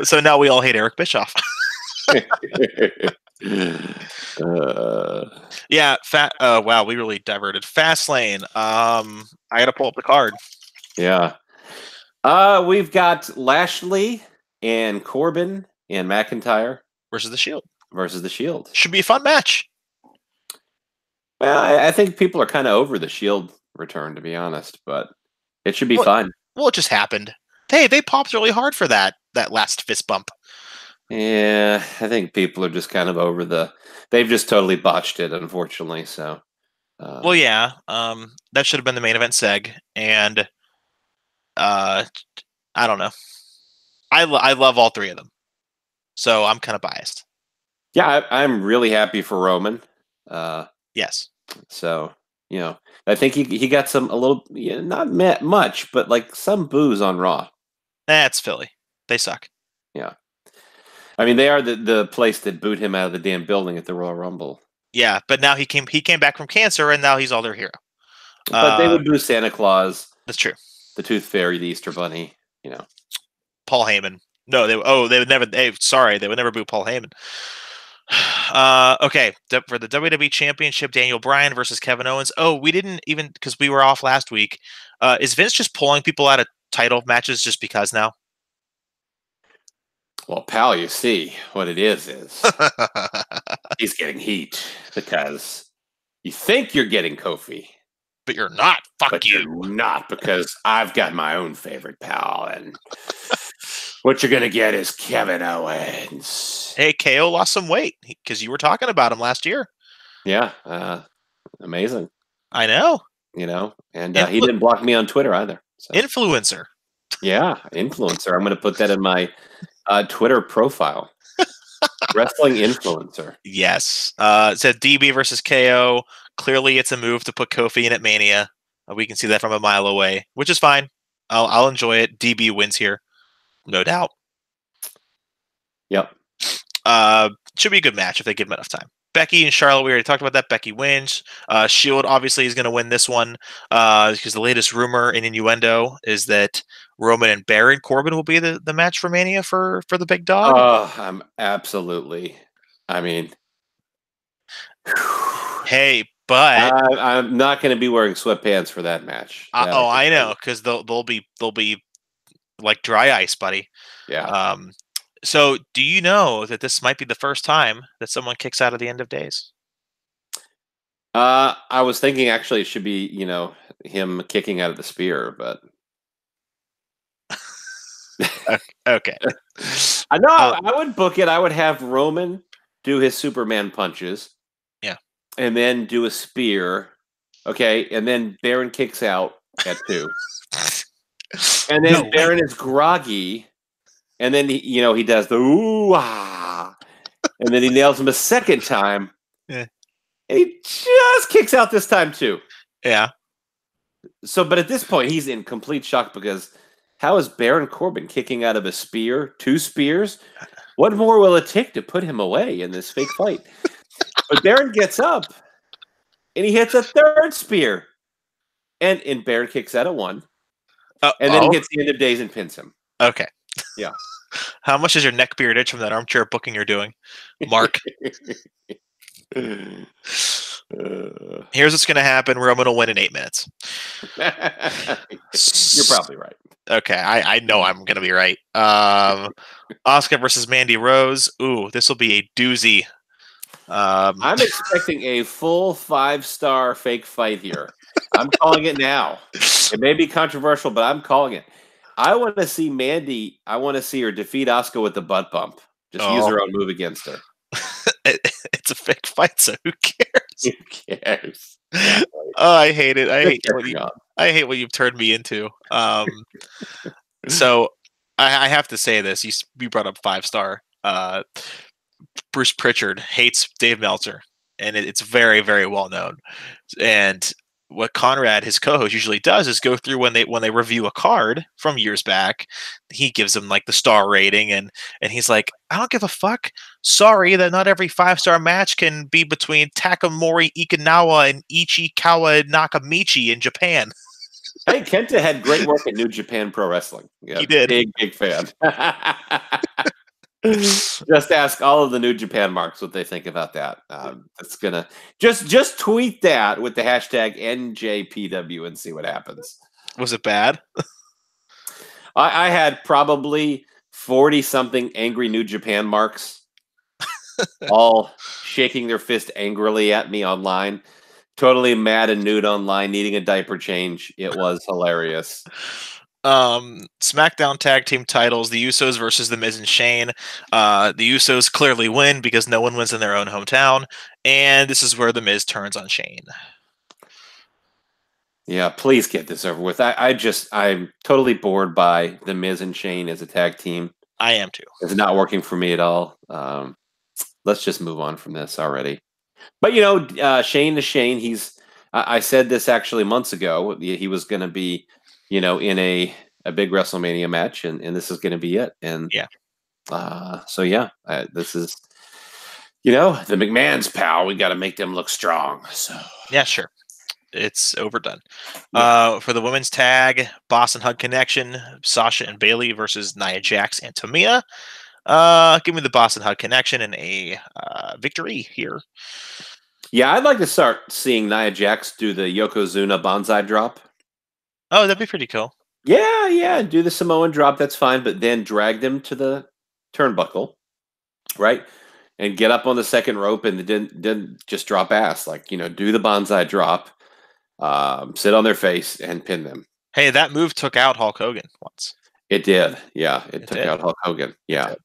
So now we all hate Eric Bischoff. Yeah. Wow, we really diverted. Fastlane. I gotta pull up the card. Yeah. We've got Lashley and Corbin and McIntyre versus the Shield. Should be a fun match. Well, I think people are kind of over the Shield return, to be honest, but it should be fun. Well, it just happened. They popped really hard for that last fist bump. Yeah, I think people are just kind of over they've just totally botched it, unfortunately. So, well, yeah, that should have been the main event seg, and I don't know. I love all three of them, so I'm kind of biased. Yeah, I'm really happy for Roman. Yes. So, I think he got not much, but like some booze on Raw. That's Philly. They suck. Yeah. I mean, they are the place that booed him out of the damn building at the Royal Rumble. Yeah, but now he came back from cancer, and now he's all their hero. But they would boo Santa Claus. That's true. The Tooth Fairy, the Easter Bunny. Paul Heyman. No, they would never. They would never boo Paul Heyman. Okay, for the WWE Championship, Daniel Bryan versus Kevin Owens. Oh, we didn't even, because we were off last week. Is Vince just pulling people out of title matches just because now? Well, pal, you see what it is he's getting heat because you think you're getting Kofi, but you're not. Fuck you. You're not, because I've got my own favorite pal, and what you're gonna get is Kevin Owens. Hey, KO lost some weight because you were talking about him last year. Yeah, amazing. I know. And he didn't block me on Twitter either. So. Influencer. Yeah, influencer. I'm going to put that in my Twitter profile. Wrestling influencer. Yes. It said DB versus KO. Clearly, it's a move to put Kofi in at Mania. We can see that from a mile away, which is fine. I'll enjoy it. DB wins here, no doubt. Yep. Should be a good match if they give him enough time. Becky and Charlotte, we already talked about that. Becky wins. Shield obviously is going to win this one because the latest rumor and innuendo is that Roman and Baron Corbin will be the match for Mania for the big dog. I'm absolutely. I mean, hey, but I'm not going to be wearing sweatpants for that match. I know, because they'll be like dry ice, buddy. Yeah. So, do you know that this might be the first time that someone kicks out of the End of Days? I was thinking actually it should be, him kicking out of the spear, but okay. I know I would book it. I would have Roman do his Superman punches. Yeah. And then do a spear. Okay, and then Baron kicks out at 2. And then Baron is groggy. And then he does the ooh ah, and then he nails him a second time. Yeah. And he just kicks out this time too. Yeah. So, but at this point, he's in complete shock because how is Baron Corbin kicking out of a spear, 2 spears? What more will it take to put him away in this fake fight? But Baron gets up and he hits a 3rd spear, and Baron kicks out of 1, and then he hits the End of Days and pins him. Okay. Yeah. How much is your neck beard itch from that armchair booking you're doing, Mark? Here's what's going to happen. Roman will win in 8 minutes. You're probably right. Okay, I know I'm going to be right. Asuka versus Mandy Rose. Ooh, this will be a doozy. I'm expecting a full 5-star fake fight here. I'm calling it now. It may be controversial, but I'm calling it. I want to see Mandy. I want to see her defeat Asuka with the butt bump. Just use her own move against her. It's a fake fight, so who cares? Who cares? Oh, I hate it. Catching on. I hate what you've turned me into. So I have to say this. You brought up 5-star. Bruce Pritchard hates Dave Meltzer, and it's very, very well known. And what Conrad, his co-host, usually does is go through when they review a card from years back. He gives them like the star rating, and he's like, I don't give a fuck. Sorry that not every 5-star match can be between Takamori Ikinawa and Ichikawa Nakamichi in Japan. Hey, Kenta had great work at New Japan Pro Wrestling. Yeah, He did. Big fan. Just ask all of the New Japan marks what they think about that. That's gonna just tweet that with the hashtag NJPW and see what happens. Was it bad? I had probably 40-something angry New Japan marks, all shaking their fist angrily at me online. Totally mad and nude online, needing a diaper change. It was hilarious. SmackDown tag team titles, the Usos versus the Miz and Shane. The Usos clearly win because no one wins in their own hometown, and this is where the Miz turns on Shane. Yeah, please get this over with. I'm totally bored by the Miz and Shane as a tag team. I am too. It's not working for me at all. Let's just move on from this already. But Shane to Shane, I said this actually months ago. He was going to be, in a big WrestleMania match, and this is going to be it. And yeah, this is, the McMahon's pal. We got to make them look strong. So yeah, sure, it's overdone. For the women's tag, Boss and Hug Connection, Sasha and Bayley versus Nia Jax and Tamina. Give me the Boss and Hug Connection and a victory here. Yeah, I'd like to start seeing Nia Jax do the Yokozuna Banzai drop. Oh, that'd be pretty cool. Yeah, do the Samoan drop. That's fine, but then drag them to the turnbuckle, right? And get up on the second rope and then just drop ass. Like, do the Banzai drop, sit on their face and pin them. Hey, that move took out Hulk Hogan once. It did. Yeah, it took out Hulk Hogan. Yeah,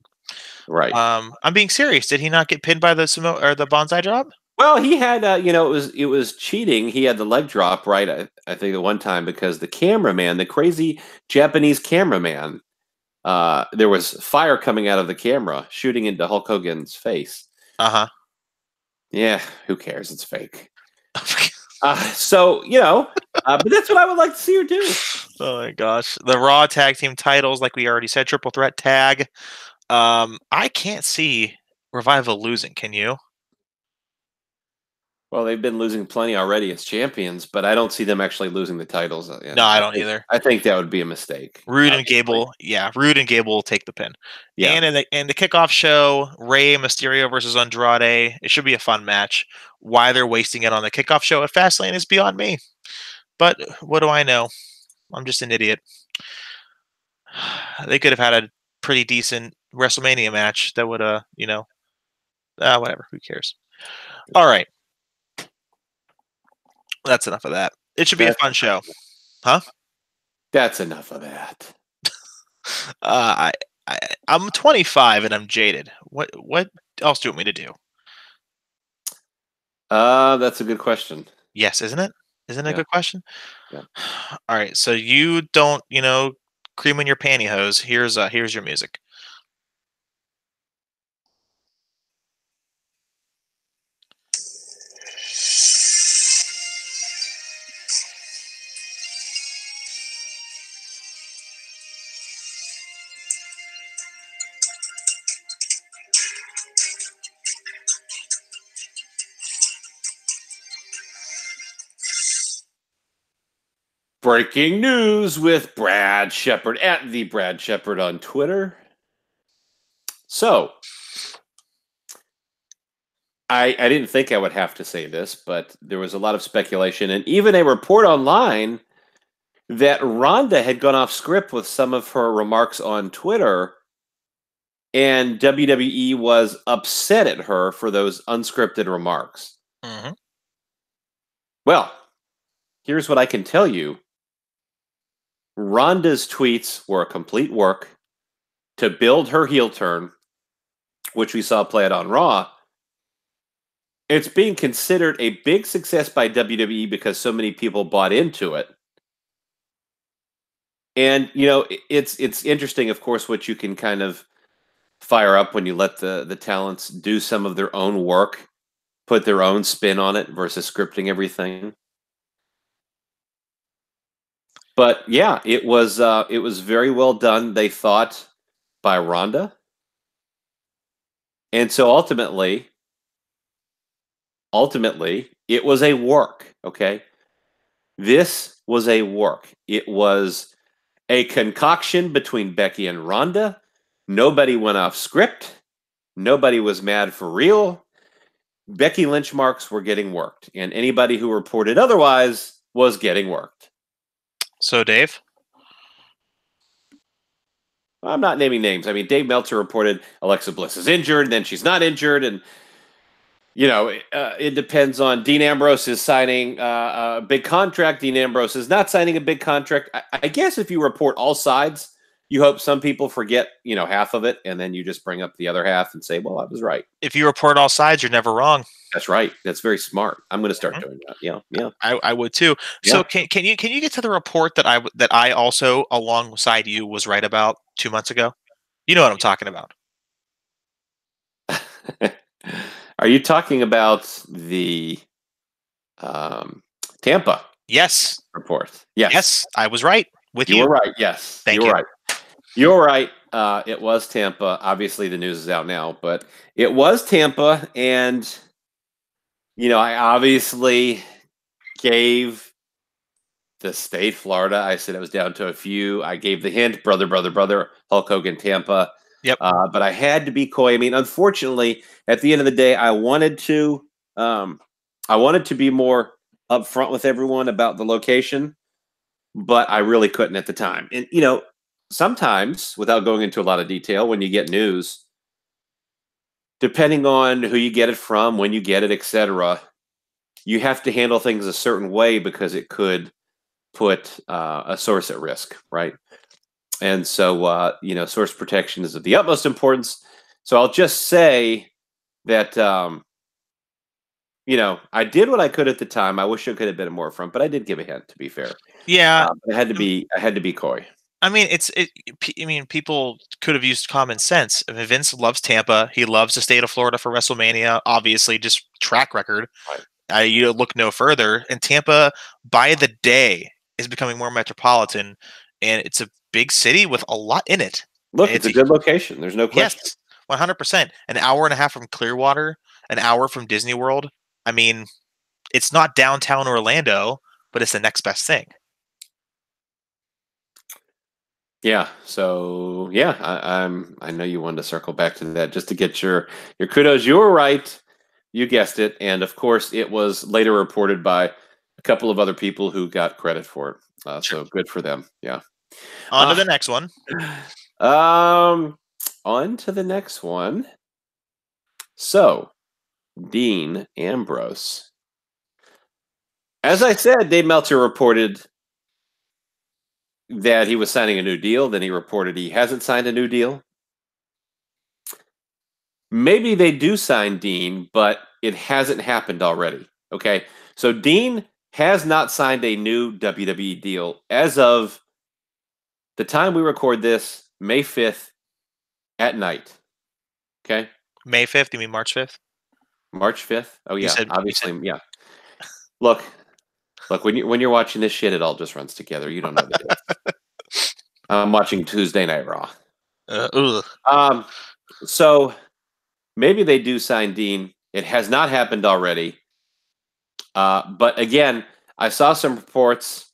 right. I'm being serious. Did he not get pinned by the sumo or the Banzai drop? Well, he had, it was cheating. He had the leg drop, right? I think at one time because the cameraman, the crazy Japanese cameraman, there was fire coming out of the camera shooting into Hulk Hogan's face. Yeah, who cares? It's fake. But that's what I would like to see her do. Oh my gosh, the Raw tag team titles, like we already said, triple threat tag. I can't see Revival losing. Can you? Well, they've been losing plenty already as champions, but I don't see them actually losing the titles. No, I don't either. I think that would be a mistake. Rude and Gable will take the pin. Yeah. And in the kickoff show, Rey Mysterio versus Andrade. It should be a fun match. Why they're wasting it on the kickoff show at Fastlane is beyond me. But what do I know? I'm just an idiot. They could have had a pretty decent WrestleMania match that would, whatever. Who cares? All right. That's enough of that. It should be a fun show. Huh? That's enough of that. I'm 25 and I'm jaded. What else do you want me to do? That's a good question. Yes, isn't it? Isn't it a good question? Yeah. All right. So you don't, cream in your pantyhose. Here's your music. Breaking news with Brad Shepard at the Brad Shepard on Twitter. So, I didn't think I would have to say this, but there was a lot of speculation and even a report online that Ronda had gone off script with some of her remarks on Twitter, and WWE was upset at her for those unscripted remarks. Mm-hmm. Well, here's what I can tell you. Ronda's tweets were a complete work to build her heel turn, which we saw play out on Raw. it's being considered a big success by WWE because so many people bought into it. And it's interesting, of course, what you can kind of fire up when you let the talents do some of their own work, put their own spin on it versus scripting everything. But yeah, it was very well done, they thought, by Ronda. And so ultimately it was a work, okay? This was a work. It was a concoction between Becky and Ronda. Nobody went off script. Nobody was mad for real. Becky Lynch marks were getting worked, and anybody who reported otherwise was getting worked. So, Dave? I'm not naming names. I mean, Dave Meltzer reported Alexa Bliss is injured, and then she's not injured, and it depends on Dean Ambrose is signing a big contract. Dean Ambrose is not signing a big contract. I guess if you report all sides, you hope some people forget, half of it, and then you just bring up the other half and say, well, I was right. If you report all sides, you're never wrong. That's right. That's very smart. I'm going to start doing that. Yeah. I would too. Yeah. So can you get to the report that I also alongside you was right about 2 months ago? You know what I'm talking about. Are you talking about the Tampa? Yes. Report. Yes. Yes, I was right with you. You were right. Yes. Thank you. Right. You're right. It was Tampa. Obviously, the news is out now, but it was Tampa, and I obviously gave the state, Florida. I said it was down to a few. I gave the hint, brother, Hulk Hogan, Tampa. Yep. But I had to be coy. I mean, unfortunately, at the end of the day, I wanted to be more upfront with everyone about the location, but I really couldn't at the time. And sometimes, without going into a lot of detail, when you get news, depending on who you get it from, when you get it, etc., you have to handle things a certain way because it could put a source at risk, right? And so, source protection is of the utmost importance. So I'll just say that, I did what I could at the time. I wish I could have been more upfront, but I did give a hint, to be fair. Yeah. I had to be coy. I mean, people could have used common sense. I mean, Vince loves Tampa. He loves the state of Florida for WrestleMania. Obviously, just track record. Right. You look no further. And Tampa, by the day, is becoming more metropolitan, and it's a big city with a lot in it. Look, it's a good location. There's no question. Yes, 100%. An hour and a half from Clearwater, an hour from Disney World. I mean, it's not downtown Orlando, but it's the next best thing. Yeah. So yeah, I know you wanted to circle back to that just to get your kudos. You were right. You guessed it, and of course, it was later reported by a couple of other people who got credit for it. Sure. So good for them. Yeah. On to the next one. On to the next one. So, Dean Ambrose. As I said, Dave Meltzer reported that he was signing a new deal. Then he reported he hasn't signed a new deal. Maybe they do sign Dean, but it hasn't happened already. Okay. So Dean has not signed a new WWE deal as of the time we record this, May 5th at night. Okay. May 5th? You mean March 5th? March 5th? Oh, yeah. Obviously, yeah. Look, when you're watching this shit, it all just runs together. You don't know the dates. I'm watching Tuesday Night Raw. So maybe they do sign Dean. It has not happened already. But again, I saw some reports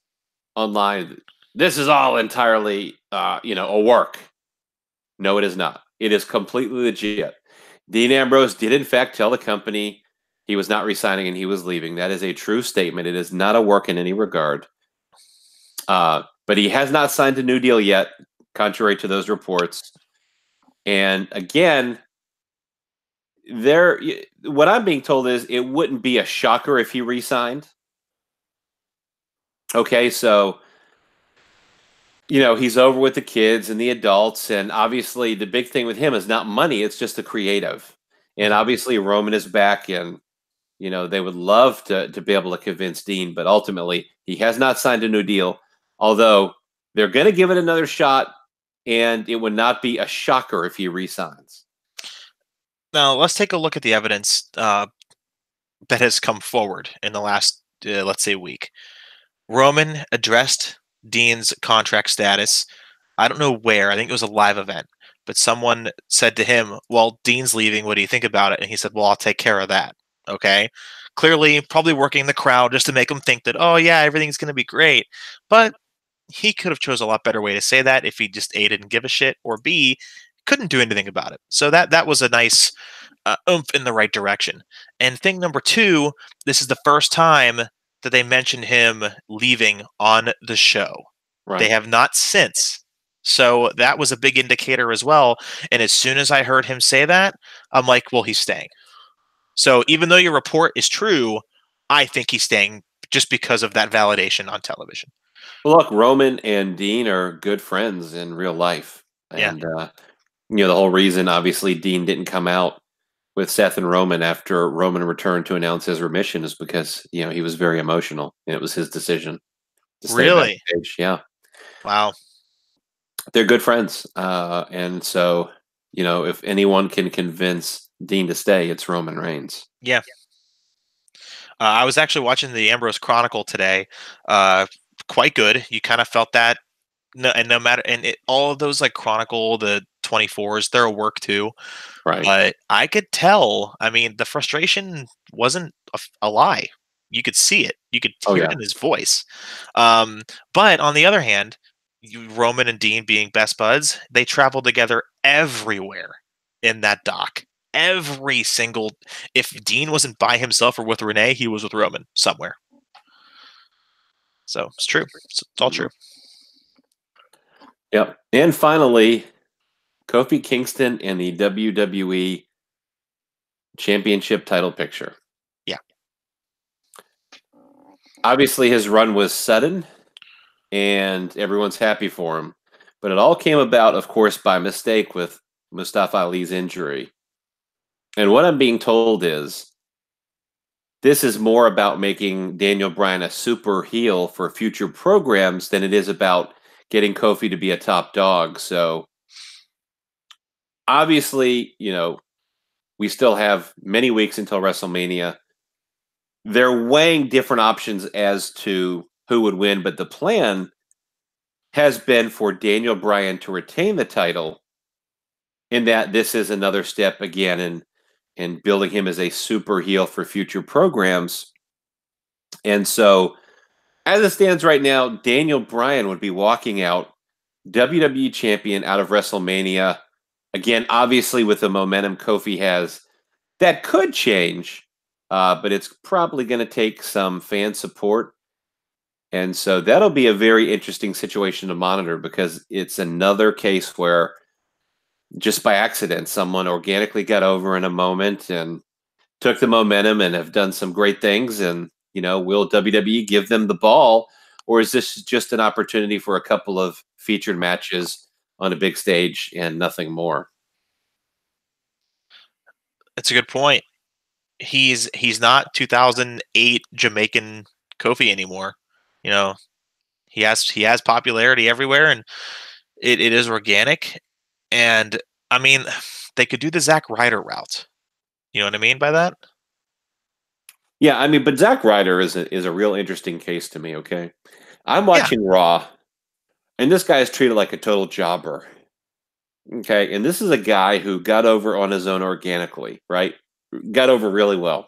online. This is all entirely, a work. No, it is not. It is completely legit. Dean Ambrose did, in fact, tell the company he was not resigning and he was leaving. That is a true statement. It is not a work in any regard. But he has not signed a new deal yet, contrary to those reports. And again, what I'm being told is it wouldn't be a shocker if he re-signed. Okay, so he's over with the kids and the adults, and obviously the big thing with him is not money, it's just the creative. And obviously Roman is back, and they would love to be able to convince Dean, but ultimately he has not signed a new deal. Although they're going to give it another shot, and it would not be a shocker if he resigns. Now let's take a look at the evidence that has come forward in the last, let's say, week. Roman addressed Dean's contract status. I don't know where. I think it was a live event. But someone said to him, well, Dean's leaving. What do you think about it? And he said, well, I'll take care of that. Okay. Clearly, probably working the crowd just to make him think that, oh, yeah, everything's going to be great. But he could have chose a lot better way to say that if he just A, didn't give a shit, or B, couldn't do anything about it. So that was a nice oomph in the right direction. And thing number two, this is the first time that they mentioned him leaving on the show. Right. They have not since. So that was a big indicator as well. And as soon as I heard him say that, I'm like, well, he's staying. So even though your report is true, I think he's staying just because of that validation on television. Well, look, Roman and Dean are good friends in real life. And, the whole reason, obviously, Dean didn't come out with Seth and Roman after Roman returned to announce his remission is because, he was very emotional. And it was his decision to stay Really? backstage. Yeah. Wow. They're good friends. And so, if anyone can convince Dean to stay, it's Roman Reigns. Yeah. I was actually watching the Ambrose Chronicle today. Quite good. You kind of felt that. No matter, and all of those like Chronicle, the 24s, they're a work too. Right. But I could tell. I mean, the frustration wasn't a lie. You could see it. You could hear it in his voice. But on the other hand, Roman and Dean being best buds, they traveled together everywhere in that doc. Every single, if Dean wasn't by himself or with Renee, he was with Roman somewhere. So it's true. It's all true. Yep. And finally, Kofi Kingston in the WWE Championship title picture. Yeah. Obviously, his run was sudden, and everyone's happy for him. But it all came about, of course, by mistake with Mustafa Ali's injury. And what I'm being told is this is more about making Daniel Bryan a super heel for future programs than it is about getting Kofi to be a top dog. So obviously, we still have many weeks until WrestleMania. They're weighing different options as to who would win, but the plan has been for Daniel Bryan to retain the title, in that this is another step again in building him as a super heel for future programs. And so, as it stands right now, Daniel Bryan would be walking out WWE champion out of WrestleMania. Again, obviously with the momentum Kofi has, that could change, but it's probably going to take some fan support. And so that'll be a very interesting situation to monitor, because it's another case where just by accident, someone organically got over in a moment and took the momentum and have done some great things. And, will WWE give them the ball, or is this just an opportunity for a couple of featured matches on a big stage and nothing more? That's a good point. He's not 2008 Jamaican Kofi anymore. He has popularity everywhere, and it is organic. And I mean, they could do the Zack Ryder route. You know what I mean by that? Yeah, I mean, but Zack Ryder is a real interesting case to me. Okay, I'm watching Raw, and this guy is treated like a total jobber. Okay, and this is a guy who got over on his own organically, right? Got over really well,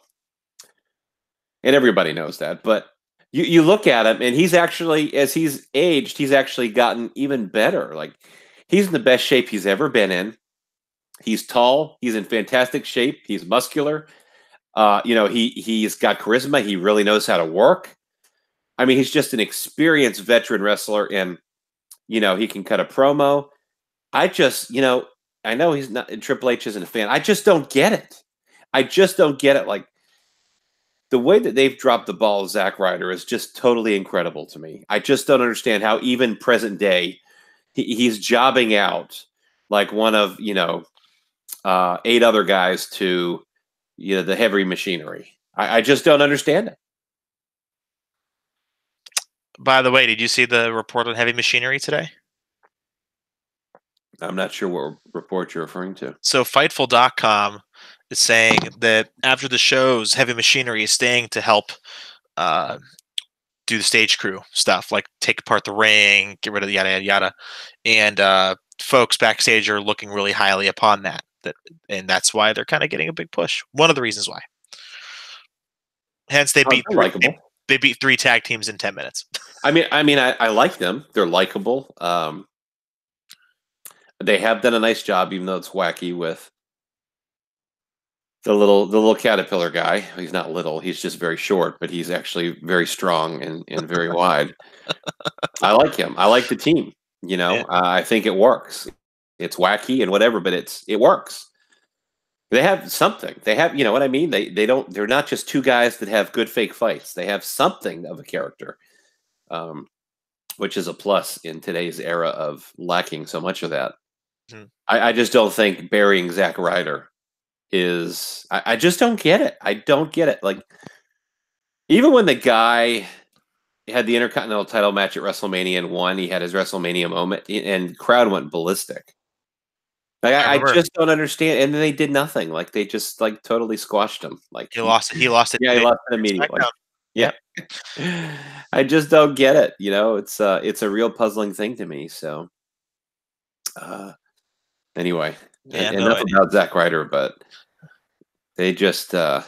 and everybody knows that. But you look at him, and he's actually, as he's aged, he's actually gotten even better. Like, he's in the best shape he's ever been in. He's tall. He's in fantastic shape. He's muscular. He's got charisma. He really knows how to work. I mean, he's just an experienced veteran wrestler, and he can cut a promo. I just, I know he's not. Triple H isn't a fan. I just don't get it. I just don't get it. Like, the way that they've dropped the ball of Zack Ryder is just totally incredible to me. I just don't understand how even present day he's jobbing out like one of 8 other guys to the heavy machinery. I just don't understand it. By the way, did you see the report on Heavy Machinery today? I'm not sure what report you're referring to. So Fightful.com is saying that after the shows, Heavy Machinery is staying to help do the stage crew stuff, like take apart the ring, get rid of the yada yada yada, and folks backstage are looking really highly upon that. And that's why they're kind of getting a big push. One of the reasons why. Hence, they beat likable. They beat 3 tag teams in 10 minutes. I like them. They're likable. They have done a nice job, even though it's wacky with the little caterpillar guy. He's not little; he's just very short, but he's actually very strong and very wide. I like him. I like the team. Yeah. I think it works. It's wacky and whatever, but it works. They have something. They have, what I mean? They're not just 2 guys that have good fake fights. They have something of a character, which is a plus in today's era of lacking so much of that. Mhm. I just don't think burying Zack Ryder is. I just don't get it. I don't get it. Like, even when the guy had the Intercontinental title match at WrestleMania and won, he had his WrestleMania moment, and the crowd went ballistic. Like, I just don't understand. And then they did nothing. Like, they just totally squashed him. Like, He lost it. He lost it. Yeah, he lost it immediately. SmackDown. Yeah. I just don't get it. It's a real puzzling thing to me. So, anyway, enough about Zack Ryder, but they just, and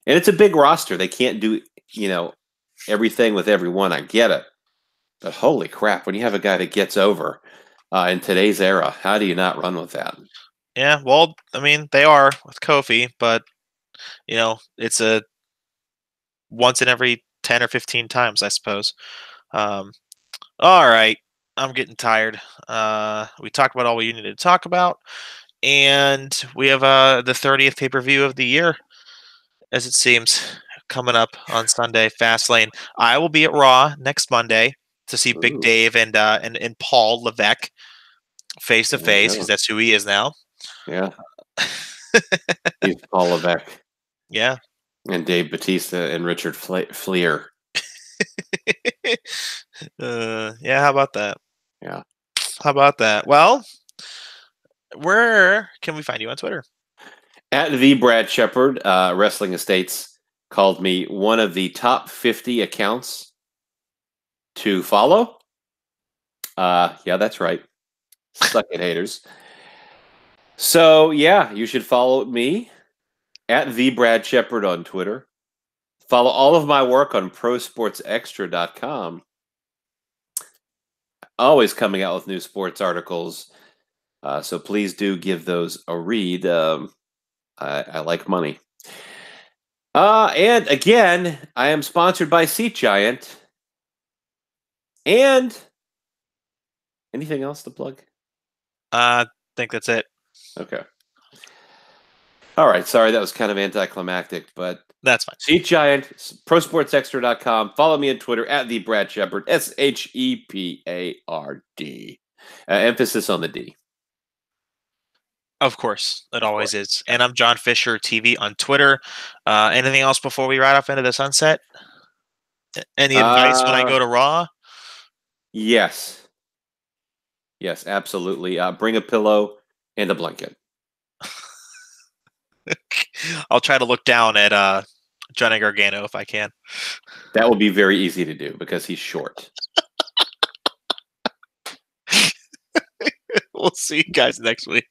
it's a big roster. They can't do, everything with everyone. I get it. But holy crap, when you have a guy that gets over in today's era, how do you not run with that? Yeah, well, I mean, they are with Kofi, but, it's a once in every 10 or 15 times, I suppose. All right. I'm getting tired. We talked about all we needed to talk about. And we have the 30th pay-per-view of the year, as it seems, coming up on Sunday, Fastlane. I will be at Raw next Monday to see Big Dave and Paul Levesque face to face, because that's who he is now. Yeah. He's Paul Levesque. Yeah. And Dave Bautista and Richard Fliehr. Yeah, how about that? Yeah. How about that? Well, where can we find you on Twitter? At the Brad Shepard. Wrestling Estates called me one of the top 50 accounts to follow. Yeah, that's right. Suck it, haters. So, yeah, you should follow me at the Brad Shepard on Twitter. Follow all of my work on prosportsextra.com. Always coming out with new sports articles. So please do give those a read. I like money. And again, I am sponsored by Seat Giant. And anything else to plug? I think that's it. Okay. All right. Sorry, that was kind of anticlimactic, but that's fine. Seat Giant, prosportsextra.com. Follow me on Twitter at the Brad Shepard, SHEPARD. Emphasis on the D. Of course, it always is. And I'm John Fisher TV on Twitter. Anything else before we ride off into the sunset? Any advice when I go to Raw? Yes. Yes, absolutely. Bring a pillow and a blanket. I'll try to look down at Johnny Gargano if I can. That will be very easy to do because he's short. We'll see you guys next week.